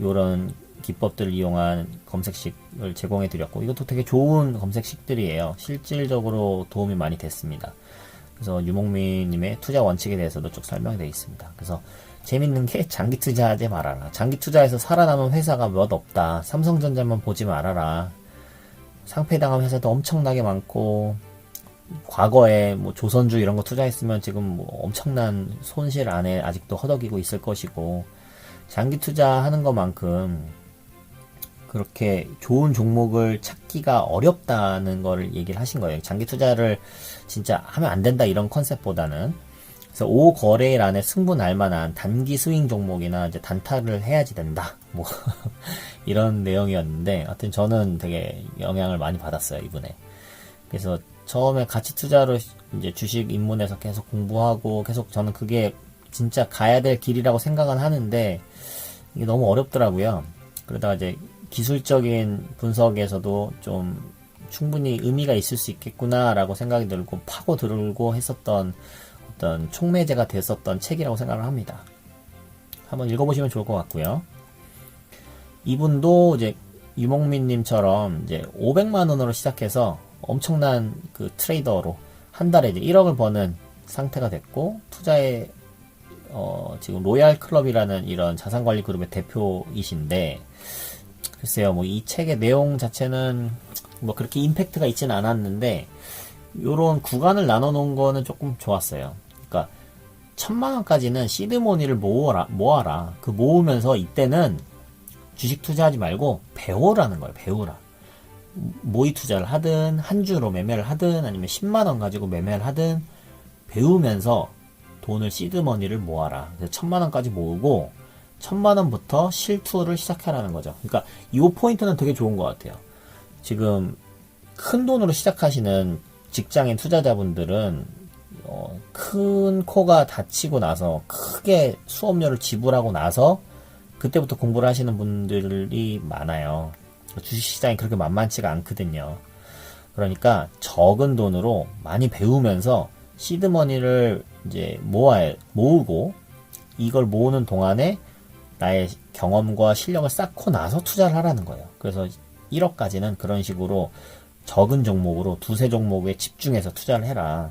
요런 기법들을 이용한 검색식을 제공해 드렸고, 이것도 되게 좋은 검색식들이에요. 실질적으로 도움이 많이 됐습니다. 그래서 유목민님의 투자 원칙에 대해서도 쭉 설명되어 있습니다. 그래서 재밌는 게 장기 투자하지 말아라. 장기 투자에서 살아남은 회사가 몇 없다. 삼성전자만 보지 말아라. 상폐당한 회사도 엄청나게 많고, 과거에 뭐 조선주 이런 거 투자했으면 지금 뭐 엄청난 손실 안에 아직도 허덕이고 있을 것이고, 장기 투자하는 것만큼 그렇게 좋은 종목을 찾기가 어렵다는 거를 얘기를 하신 거예요. 장기 투자를 진짜 하면 안 된다 이런 컨셉보다는. 그래서 5거래일 승부 날 만한 단기 스윙 종목이나 이제 단타를 해야지 된다. 뭐 이런 내용이었는데, 하여튼 저는 되게 영향을 많이 받았어요, 이분에. 그래서 처음에 가치 투자로 이제 주식 입문해서 계속 공부하고 계속 저는 그게 진짜 가야 될 길이라고 생각은 하는데 이게 너무 어렵더라고요. 그러다가 이제 기술적인 분석에서도 좀 충분히 의미가 있을 수 있겠구나라고 생각이 들고 파고들고 했었던 어떤 촉매제가 됐었던 책이라고 생각을 합니다. 한번 읽어보시면 좋을 것 같고요. 이분도 이제 유목민님처럼 이제 500만 원으로 시작해서 엄청난 그 트레이더로 한 달에 이제 1억을 버는 상태가 됐고, 투자에 지금 로얄 클럽이라는 이런 자산관리 그룹의 대표이신데, 글쎄요, 뭐 이 책의 내용 자체는 뭐 그렇게 임팩트가 있지는 않았는데, 요런 구간을 나눠 놓은 거는 조금 좋았어요. 그러니까 1000만 원까지는 시드머니를 모아라. 그 모으면서 이때는 주식 투자하지 말고 배우라는 거예요. 배우라. 모의 투자를 하든 한 주로 매매를 하든 아니면 10만 원 가지고 매매를 하든 배우면서 돈을 시드머니를 모아라. 그래서 1000만 원까지 모으고 1000만 원부터 실투를 시작하라는 거죠. 그러니까 이 포인트는 되게 좋은 것 같아요. 지금 큰 돈으로 시작하시는 직장인 투자자분들은 큰 코가 다치고 나서 크게 수업료를 지불하고 나서 그때부터 공부를 하시는 분들이 많아요. 주식시장이 그렇게 만만치가 않거든요. 그러니까 적은 돈으로 많이 배우면서 시드머니를 이제 모으고 이걸 모으는 동안에 나의 경험과 실력을 쌓고 나서 투자를 하라는 거예요. 그래서 1억까지는 그런 식으로 적은 종목으로 두세 종목에 집중해서 투자를 해라.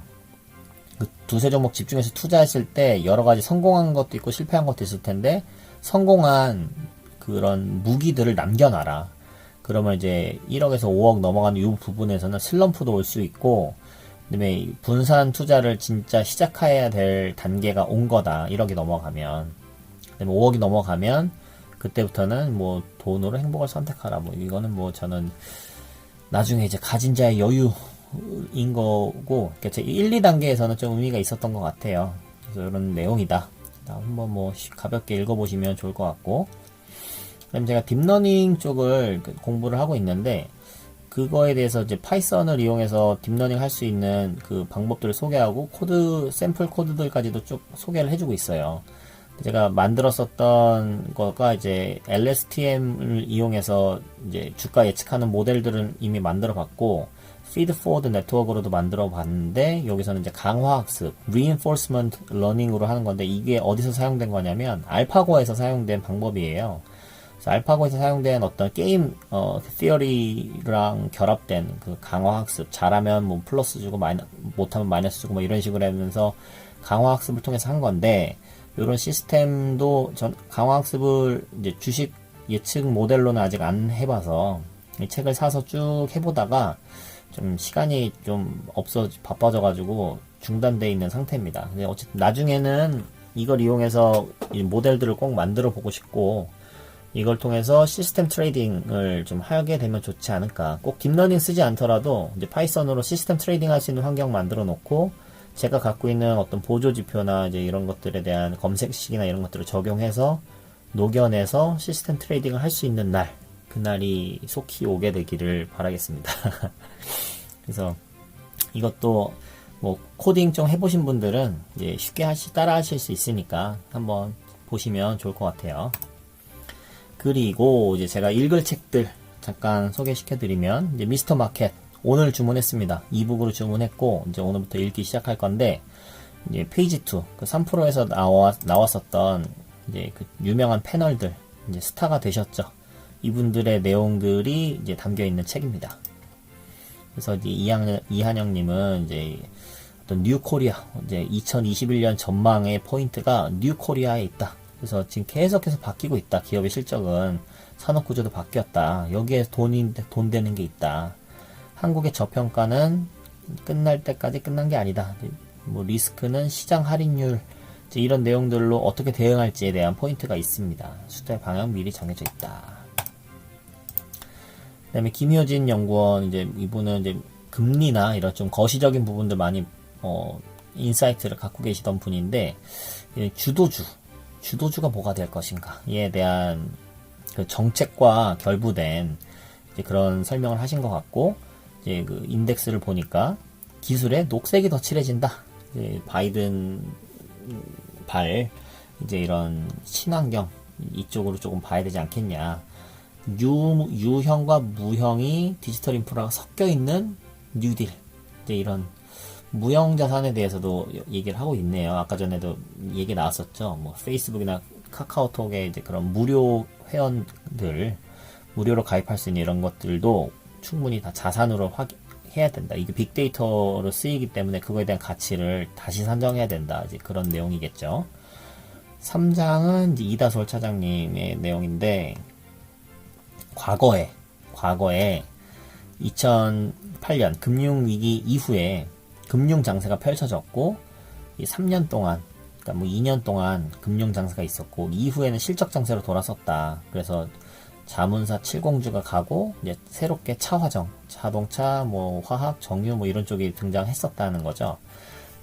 그 두세 종목 집중해서 투자했을 때 여러 가지 성공한 것도 있고 실패한 것도 있을 텐데 성공한 그런 무기들을 남겨놔라. 그러면 이제 1억에서 5억 넘어가는 이 부분에서는 슬럼프도 올 수 있고, 그다음에 분산 투자를 진짜 시작해야 될 단계가 온 거다. 1억이 넘어가면. 그다음에 5억이 넘어가면 그때부터는 뭐 돈으로 행복을 선택하라. 뭐 이거는 뭐 저는 나중에 이제 가진 자의 여유인 거고, 그러니까 제 1, 2단계에서는 좀 의미가 있었던 것 같아요. 그래서 이런 내용이다. 한번 뭐 가볍게 읽어보시면 좋을 것 같고, 그다음에 제가 딥러닝 쪽을 공부를 하고 있는데 그거에 대해서 이제 파이썬을 이용해서 딥러닝 할 수 있는 그 방법들을 소개하고 샘플 코드들까지도 쭉 소개를 해주고 있어요. 제가 만들었었던 거가 이제 LSTM을 이용해서 이제 주가 예측하는 모델들은 이미 만들어 봤고, 피드 포워드 네트워크로도 만들어 봤는데, 여기서는 이제 강화학습, reinforcement learning으로 하는 건데, 이게 어디서 사용된 거냐면 알파고에서 사용된 방법이에요. 그래서 알파고에서 사용된 어떤 게임 티어리랑 결합된 그 강화학습, 잘하면 뭐 플러스 주고 못하면 마이너스 주고 뭐 이런 식으로 하면서 강화학습을 통해서 한 건데, 이런 시스템도 전 강화학습을 이제 주식 예측 모델로는 아직 안 해봐서 이 책을 사서 쭉 해보다가 좀 시간이 좀 바빠져가지고 중단돼 있는 상태입니다. 근데 어쨌든 나중에는 이걸 이용해서 이 모델들을 꼭 만들어 보고 싶고, 이걸 통해서 시스템 트레이딩을 좀 하게 되면 좋지 않을까. 꼭 딥러닝 쓰지 않더라도 이제 파이썬으로 시스템 트레이딩 할 수 있는 환경 만들어 놓고, 제가 갖고 있는 어떤 보조 지표나 이제 이런 것들에 대한 검색식이나 이런 것들을 적용해서 녹여내서 시스템 트레이딩을 할 수 있는 날, 그날이 속히 오게 되기를 바라겠습니다. 그래서 이것도 뭐 코딩 좀 해보신 분들은 이제 쉽게 따라 하실 수 있으니까 한번 보시면 좋을 것 같아요. 그리고 이제 제가 읽을 책들 잠깐 소개시켜드리면, 이제 미스터 마켓 오늘 주문했습니다. 이북으로 주문했고 이제 오늘부터 읽기 시작할 건데, 이제 페이지 2 그 3프로에서 나왔었던 이제 그 유명한 패널들, 이제 스타가 되셨죠. 이분들의 내용들이 이제 담겨 있는 책입니다. 그래서 이제 이한영님은 이제 어떤 뉴 코리아, 이제 2021년 전망의 포인트가 뉴 코리아에 있다. 그래서 지금 계속해서 바뀌고 있다. 기업의 실적은 산업 구조도 바뀌었다. 여기에 돈 되는 게 있다. 한국의 저평가는 끝날 때까지 끝난 게 아니다. 뭐 리스크는 시장 할인율, 이제 이런 내용들로 어떻게 대응할지에 대한 포인트가 있습니다. 수대 방향 미리 정해져 있다. 그다음에 김효진 연구원, 이제 이분은 이제 금리나 이런 좀 거시적인 부분들 많이 인사이트를 갖고 계시던 분인데, 주도주가 뭐가 될 것인가에 대한 그 정책과 결부된 이제 그런 설명을 하신 것 같고, 이제 그 인덱스를 보니까 기술에 녹색이 더 칠해진다. 이제 바이든 이제 이런 친환경 이쪽으로 조금 봐야 되지 않겠냐. 유형과 무형이 디지털 인프라가 섞여 있는 뉴딜. 이제 이런 무형 자산에 대해서도 얘기를 하고 있네요. 아까 전에도 얘기 나왔었죠. 뭐 페이스북이나 카카오톡에 이제 그런 무료 회원들, 무료로 가입할 수 있는 이런 것들도 충분히 다 자산으로 해야 된다. 이게 빅데이터로 쓰이기 때문에 그거에 대한 가치를 다시 산정해야 된다. 이제 그런 내용이겠죠. 3장은 이제 이다솔 차장님의 내용인데, 과거에 2008년 금융위기 이후에 금융 장세가 펼쳐졌고, 이 3년 동안, 그러니까 뭐 2년 동안 금융 장세가 있었고, 이후에는 실적 장세로 돌아섰다. 그래서 자문사 7공주가 가고, 이제 새롭게 차화정, 자동차, 뭐 화학, 정유 뭐 이런 쪽이 등장했었다는 거죠.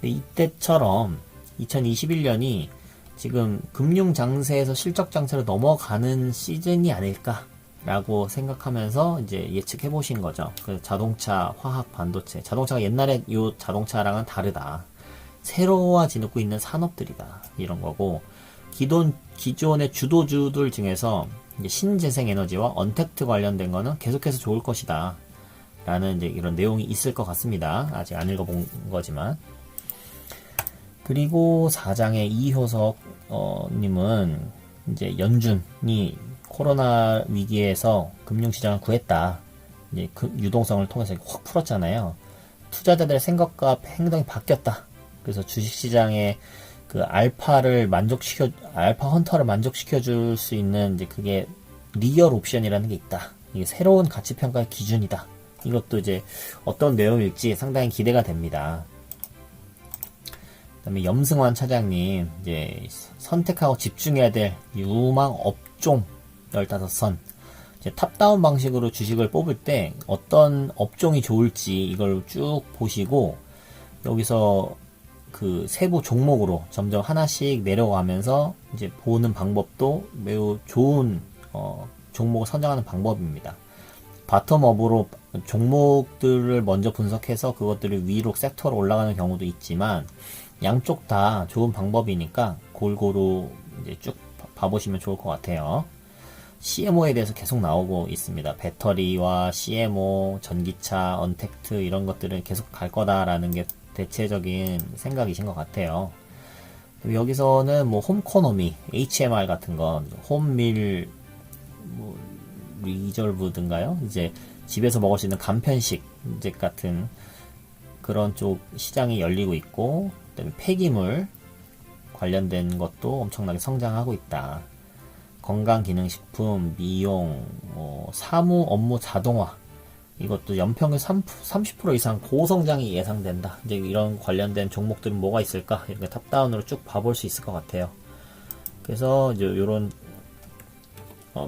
근데 이때처럼 2021년이 지금 금융 장세에서 실적 장세로 넘어가는 시즌이 아닐까라고 생각하면서 이제 예측해 보신 거죠. 그 자동차, 화학, 반도체. 자동차가 옛날에 요 자동차랑은 다르다. 새로워지고 있는 산업들이다. 이런 거고, 기존의 주도주들 중에서 이제 신재생 에너지와 언택트 관련된 거는 계속해서 좋을 것이다. 라는 이제 이런 내용이 있을 것 같습니다. 아직 안 읽어본 거지만. 그리고 4장의 이효석 님은 이제 연준이 코로나 위기에서 금융시장을 구했다. 이제 그 유동성을 통해서 확 풀었잖아요. 투자자들의 생각과 행동이 바뀌었다. 그래서 주식시장에 그 알파 헌터를 만족시켜 줄 수 있는 이제 그게 리얼 옵션이라는 게 있다. 이게 새로운 가치평가의 기준이다. 이것도 이제 어떤 내용일지 상당히 기대가 됩니다. 그다음에 염승환 차장님, 이제 선택하고 집중해야 될 유망 업종 15선. 이제 탑다운 방식으로 주식을 뽑을 때 어떤 업종이 좋을지 이걸 쭉 보시고, 여기서 그 세부 종목으로 점점 하나씩 내려가면서 이제 보는 방법도 매우 좋은 종목을 선정하는 방법입니다. 바텀업으로 종목들을 먼저 분석해서 그것들을 위로 섹터로 올라가는 경우도 있지만, 양쪽 다 좋은 방법이니까 골고루 이제 쭉 봐보시면 좋을 것 같아요. CMO에 대해서 계속 나오고 있습니다. 배터리와 CMO, 전기차, 언택트 이런 것들은 계속 갈 거다라는 게 대체적인 생각이신 것 같아요. 여기서는 뭐 홈코노미, HMR 같은 건 홈밀 뭐 리저브든가요? 이제 집에서 먹을 수 있는 간편식 이제 같은 그런 쪽 시장이 열리고 있고, 그다음에 폐기물 관련된 것도 엄청나게 성장하고 있다. 건강기능식품, 미용, 사무 업무 자동화, 이것도 연평균 30% 이상 고성장이 예상된다. 이제 이런 관련된 종목들은 뭐가 있을까? 이렇게 탑다운으로 쭉 봐볼 수 있을 것 같아요. 그래서 이제 요런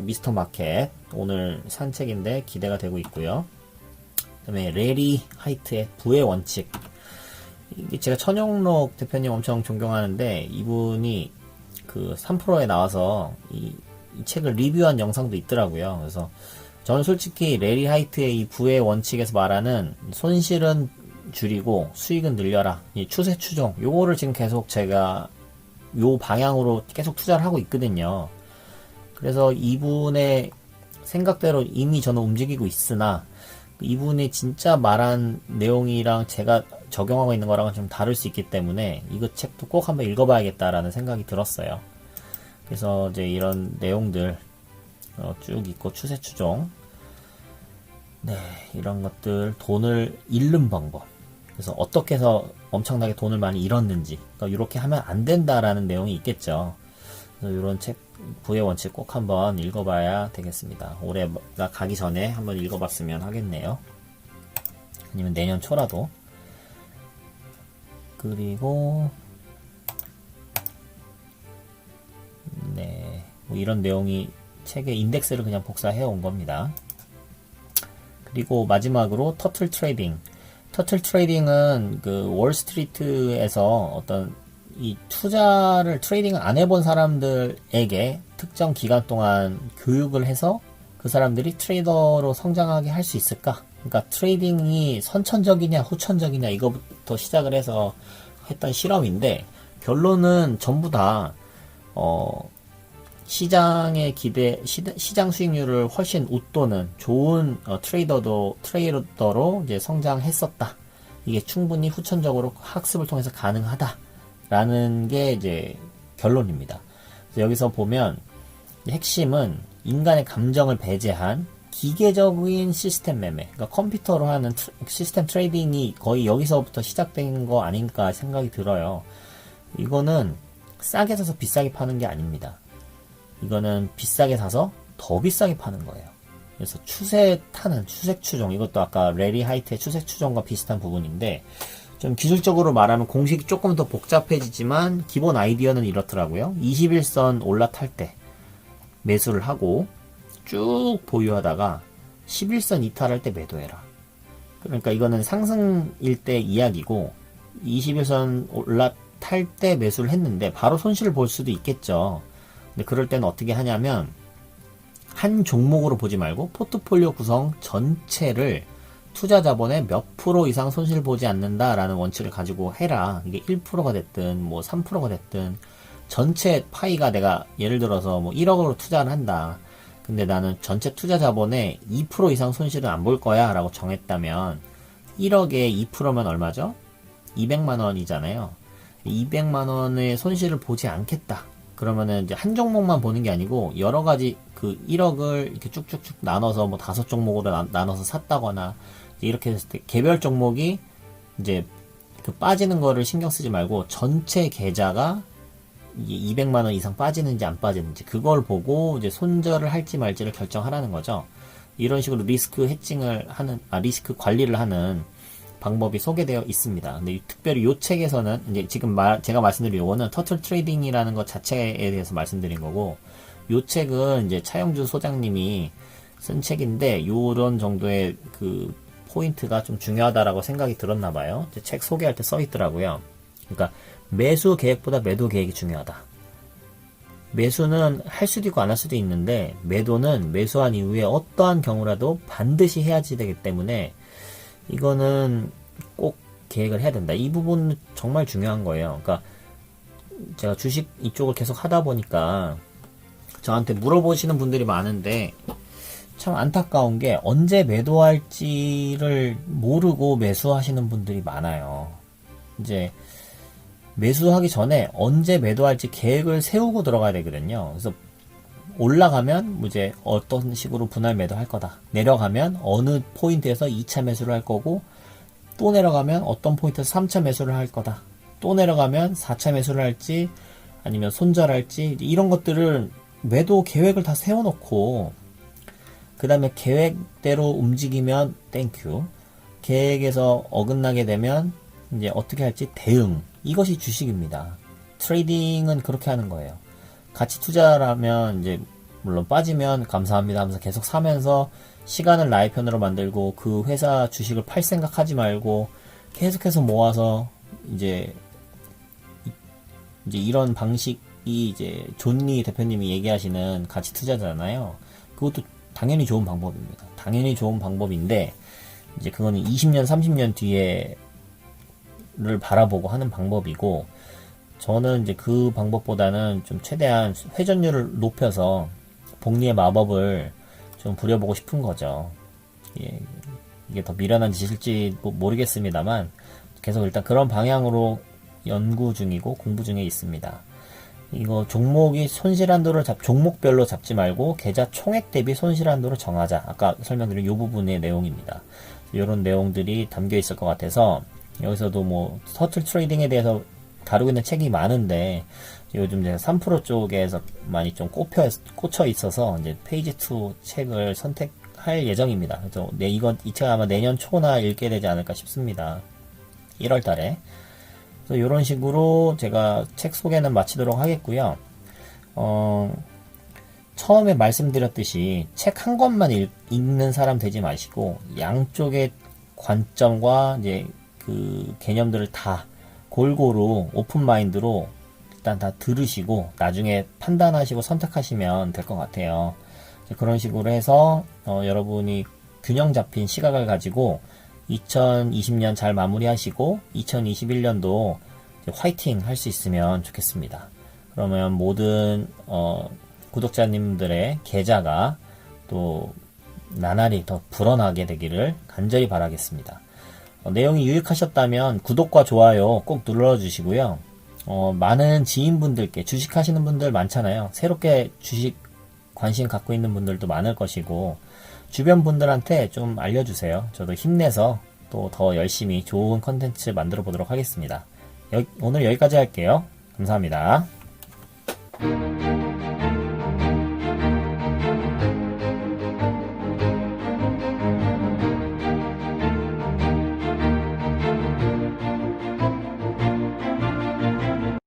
미스터 마켓 오늘 산책인데 기대가 되고 있고요. 그다음에 레리 하이트의 부의 원칙. 이게 제가 천영록 대표님 엄청 존경하는데, 이분이 그 3프로에 나와서 이 책을 리뷰한 영상도 있더라고요. 그래서 저는 솔직히 레리 하이트의 이 부의 원칙에서 말하는 손실은 줄이고 수익은 늘려라, 이 추세 추종, 요거를 지금 계속 제가 요 방향으로 계속 투자를 하고 있거든요. 그래서 이분의 생각대로 이미 저는 움직이고 있으나, 이분이 진짜 말한 내용이랑 제가 적용하고 있는 거랑은 좀 다를 수 있기 때문에 이거 책도 꼭 한번 읽어봐야겠다라는 생각이 들었어요. 그래서 이제 이런 내용들 쭉 있고, 추세 추종, 네, 이런 것들, 돈을 잃는 방법, 그래서 어떻게 해서 엄청나게 돈을 많이 잃었는지, 그러니까 이렇게 하면 안 된다라는 내용이 있겠죠. 그래서 이런 책 부의 원칙 꼭 한번 읽어봐야 되겠습니다. 올해가 가기 전에 한번 읽어봤으면 하겠네요. 아니면 내년 초라도. 그리고 네, 뭐 이런 내용이 책의 인덱스를 그냥 복사해 온 겁니다. 그리고 마지막으로 터틀 트레이딩. 터틀 트레이딩은 그 월스트리트에서 어떤 이 트레이딩을 안 해본 사람들에게 특정 기간 동안 교육을 해서 그 사람들이 트레이더로 성장하게 할 수 있을까? 그러니까 트레이딩이 선천적이냐 후천적이냐 이거부터 시작을 해서 했던 실험인데, 결론은 전부 다 시장의 시장 수익률을 훨씬 웃도는 좋은 트레이더로 이제 성장했었다. 이게 충분히 후천적으로 학습을 통해서 가능하다라는 게 이제 결론입니다. 여기서 보면 핵심은 인간의 감정을 배제한 기계적인 시스템 매매, 그러니까 컴퓨터로 하는 시스템 트레이딩이 거의 여기서부터 시작된 거 아닌가 생각이 들어요. 이거는 싸게 사서 비싸게 파는 게 아닙니다. 이거는 비싸게 사서 더 비싸게 파는 거예요. 그래서 추색 추종, 이것도 아까 레리 하이트의 추색 추종과 비슷한 부분인데, 좀 기술적으로 말하면 공식이 조금 더 복잡해지지만 기본 아이디어는 이렇더라고요. 21선 올라탈 때 매수를 하고 쭉 보유하다가 11선 이탈할 때 매도해라. 그러니까 이거는 상승일 때 이야기고, 21선 올라탈 때 매수를 했는데 바로 손실을 볼 수도 있겠죠. 근데 그럴 때는 어떻게 하냐면, 한 종목으로 보지 말고 포트폴리오 구성 전체를 투자 자본의 몇 프로 이상 손실 보지 않는다라는 원칙을 가지고 해라. 이게 1%가 됐든 뭐 3%가 됐든 전체 파이가, 내가 예를 들어서 뭐 1억으로 투자를 한다. 근데 나는 전체 투자 자본의 2% 이상 손실은 안 볼 거야 라고 정했다면 1억에 2%면 얼마죠? 200만 원이잖아요. 200만 원의 손실을 보지 않겠다. 그러면은 이제 한 종목만 보는 게 아니고 여러 가지 그 1억을 이렇게 쭉쭉쭉 나눠서 뭐 5종목으로 나눠서 샀다거나 이렇게 했을 때 개별 종목이 이제 그 빠지는 거를 신경 쓰지 말고 전체 계좌가 이게 200만 원 이상 빠지는지 안 빠지는지 그걸 보고 이제 손절을 할지 말지를 결정하라는 거죠. 이런 식으로 리스크 리스크 관리를 하는 방법이 소개되어 있습니다. 근데 특별히 이 책에서는 이제 지금 제가 말씀드린 요거는 터틀 트레이딩이라는 것 자체에 대해서 말씀드린 거고, 이 책은 이제 차영주 소장님이 쓴 책인데 요런 정도의 그 포인트가 좀 중요하다라고 생각이 들었나 봐요. 책 소개할 때 써 있더라고요. 그러니까 매수 계획보다 매도 계획이 중요하다. 매수는 할 수도 있고 안 할 수도 있는데, 매도는 매수한 이후에 어떠한 경우라도 반드시 해야지 되기 때문에 이거는 꼭 계획을 해야 된다. 이 부분은 정말 중요한 거예요. 그러니까 제가 주식 이쪽을 계속 하다 보니까 저한테 물어보시는 분들이 많은데, 참 안타까운 게 언제 매도할지를 모르고 매수하시는 분들이 많아요. 이제 매수하기 전에 언제 매도할지 계획을 세우고 들어가야 되거든요. 그래서 올라가면 이제 어떤 식으로 분할 매도할 거다. 내려가면 어느 포인트에서 2차 매수를 할 거고, 또 내려가면 어떤 포인트에서 3차 매수를 할 거다. 또 내려가면 4차 매수를 할지 아니면 손절할지, 이런 것들을 매도 계획을 다 세워놓고 그 다음에 계획대로 움직이면 땡큐, 계획에서 어긋나게 되면 이제 어떻게 할지 대응. 이것이 주식입니다. 트레이딩은 그렇게 하는 거예요. 같이 투자라면 이제 물론 빠지면 감사합니다 하면서 계속 사면서 시간을 나의 편으로 만들고, 그 회사 주식을 팔 생각하지 말고 계속해서 모아서 이제 이런 방식이 이제 존리 대표님이 얘기하시는 가치 투자잖아요. 그것도 당연히 좋은 방법입니다. 당연히 좋은 방법인데, 이제 그거는 20년 30년 뒤에를 바라보고 하는 방법이고, 저는 이제 그 방법보다는 좀 최대한 회전율을 높여서 복리의 마법을 좀 부려보고 싶은 거죠. 예, 이게 더 미련한 짓일지 모르겠습니다만 계속 일단 그런 방향으로 연구 중이고 공부 중에 있습니다. 이거 종목이 손실한도를 종목별로 잡지 말고 계좌 총액 대비 손실한도를 정하자. 아까 설명드린 이 부분의 내용입니다. 이런 내용들이 담겨 있을 것 같아서, 여기서도 뭐 터틀 트레이딩에 대해서 다루고 있는 책이 많은데 요즘 제가 3% 쪽에서 많이 좀 꽂혀 있어서 이제 페이지 2 책을 선택할 예정입니다. 그래서 이 책 아마 내년 초나 읽게 되지 않을까 싶습니다. 1월 달에. 그래서 이런 식으로 제가 책 소개는 마치도록 하겠고요. 처음에 말씀드렸듯이 책 한 권만 읽는 사람 되지 마시고 양쪽의 관점과 이제 그 개념들을 다 골고루 오픈 마인드로 일단 다 들으시고 나중에 판단하시고 선택하시면 될 것 같아요. 그런 식으로 해서 여러분이 균형 잡힌 시각을 가지고 2020년 잘 마무리하시고 2021년도 화이팅 할 수 있으면 좋겠습니다. 그러면 모든 구독자님들의 계좌가 또 나날이 더 불어나게 되기를 간절히 바라겠습니다. 내용이 유익하셨다면 구독과 좋아요 꼭 눌러주시고요. 많은 지인분들께, 주식하시는 분들 많잖아요. 새롭게 주식 관심 갖고 있는 분들도 많을 것이고, 주변 분들한테 좀 알려주세요. 저도 힘내서 또 더 열심히 좋은 컨텐츠 만들어 보도록 하겠습니다. 오늘 여기까지 할게요. 감사합니다.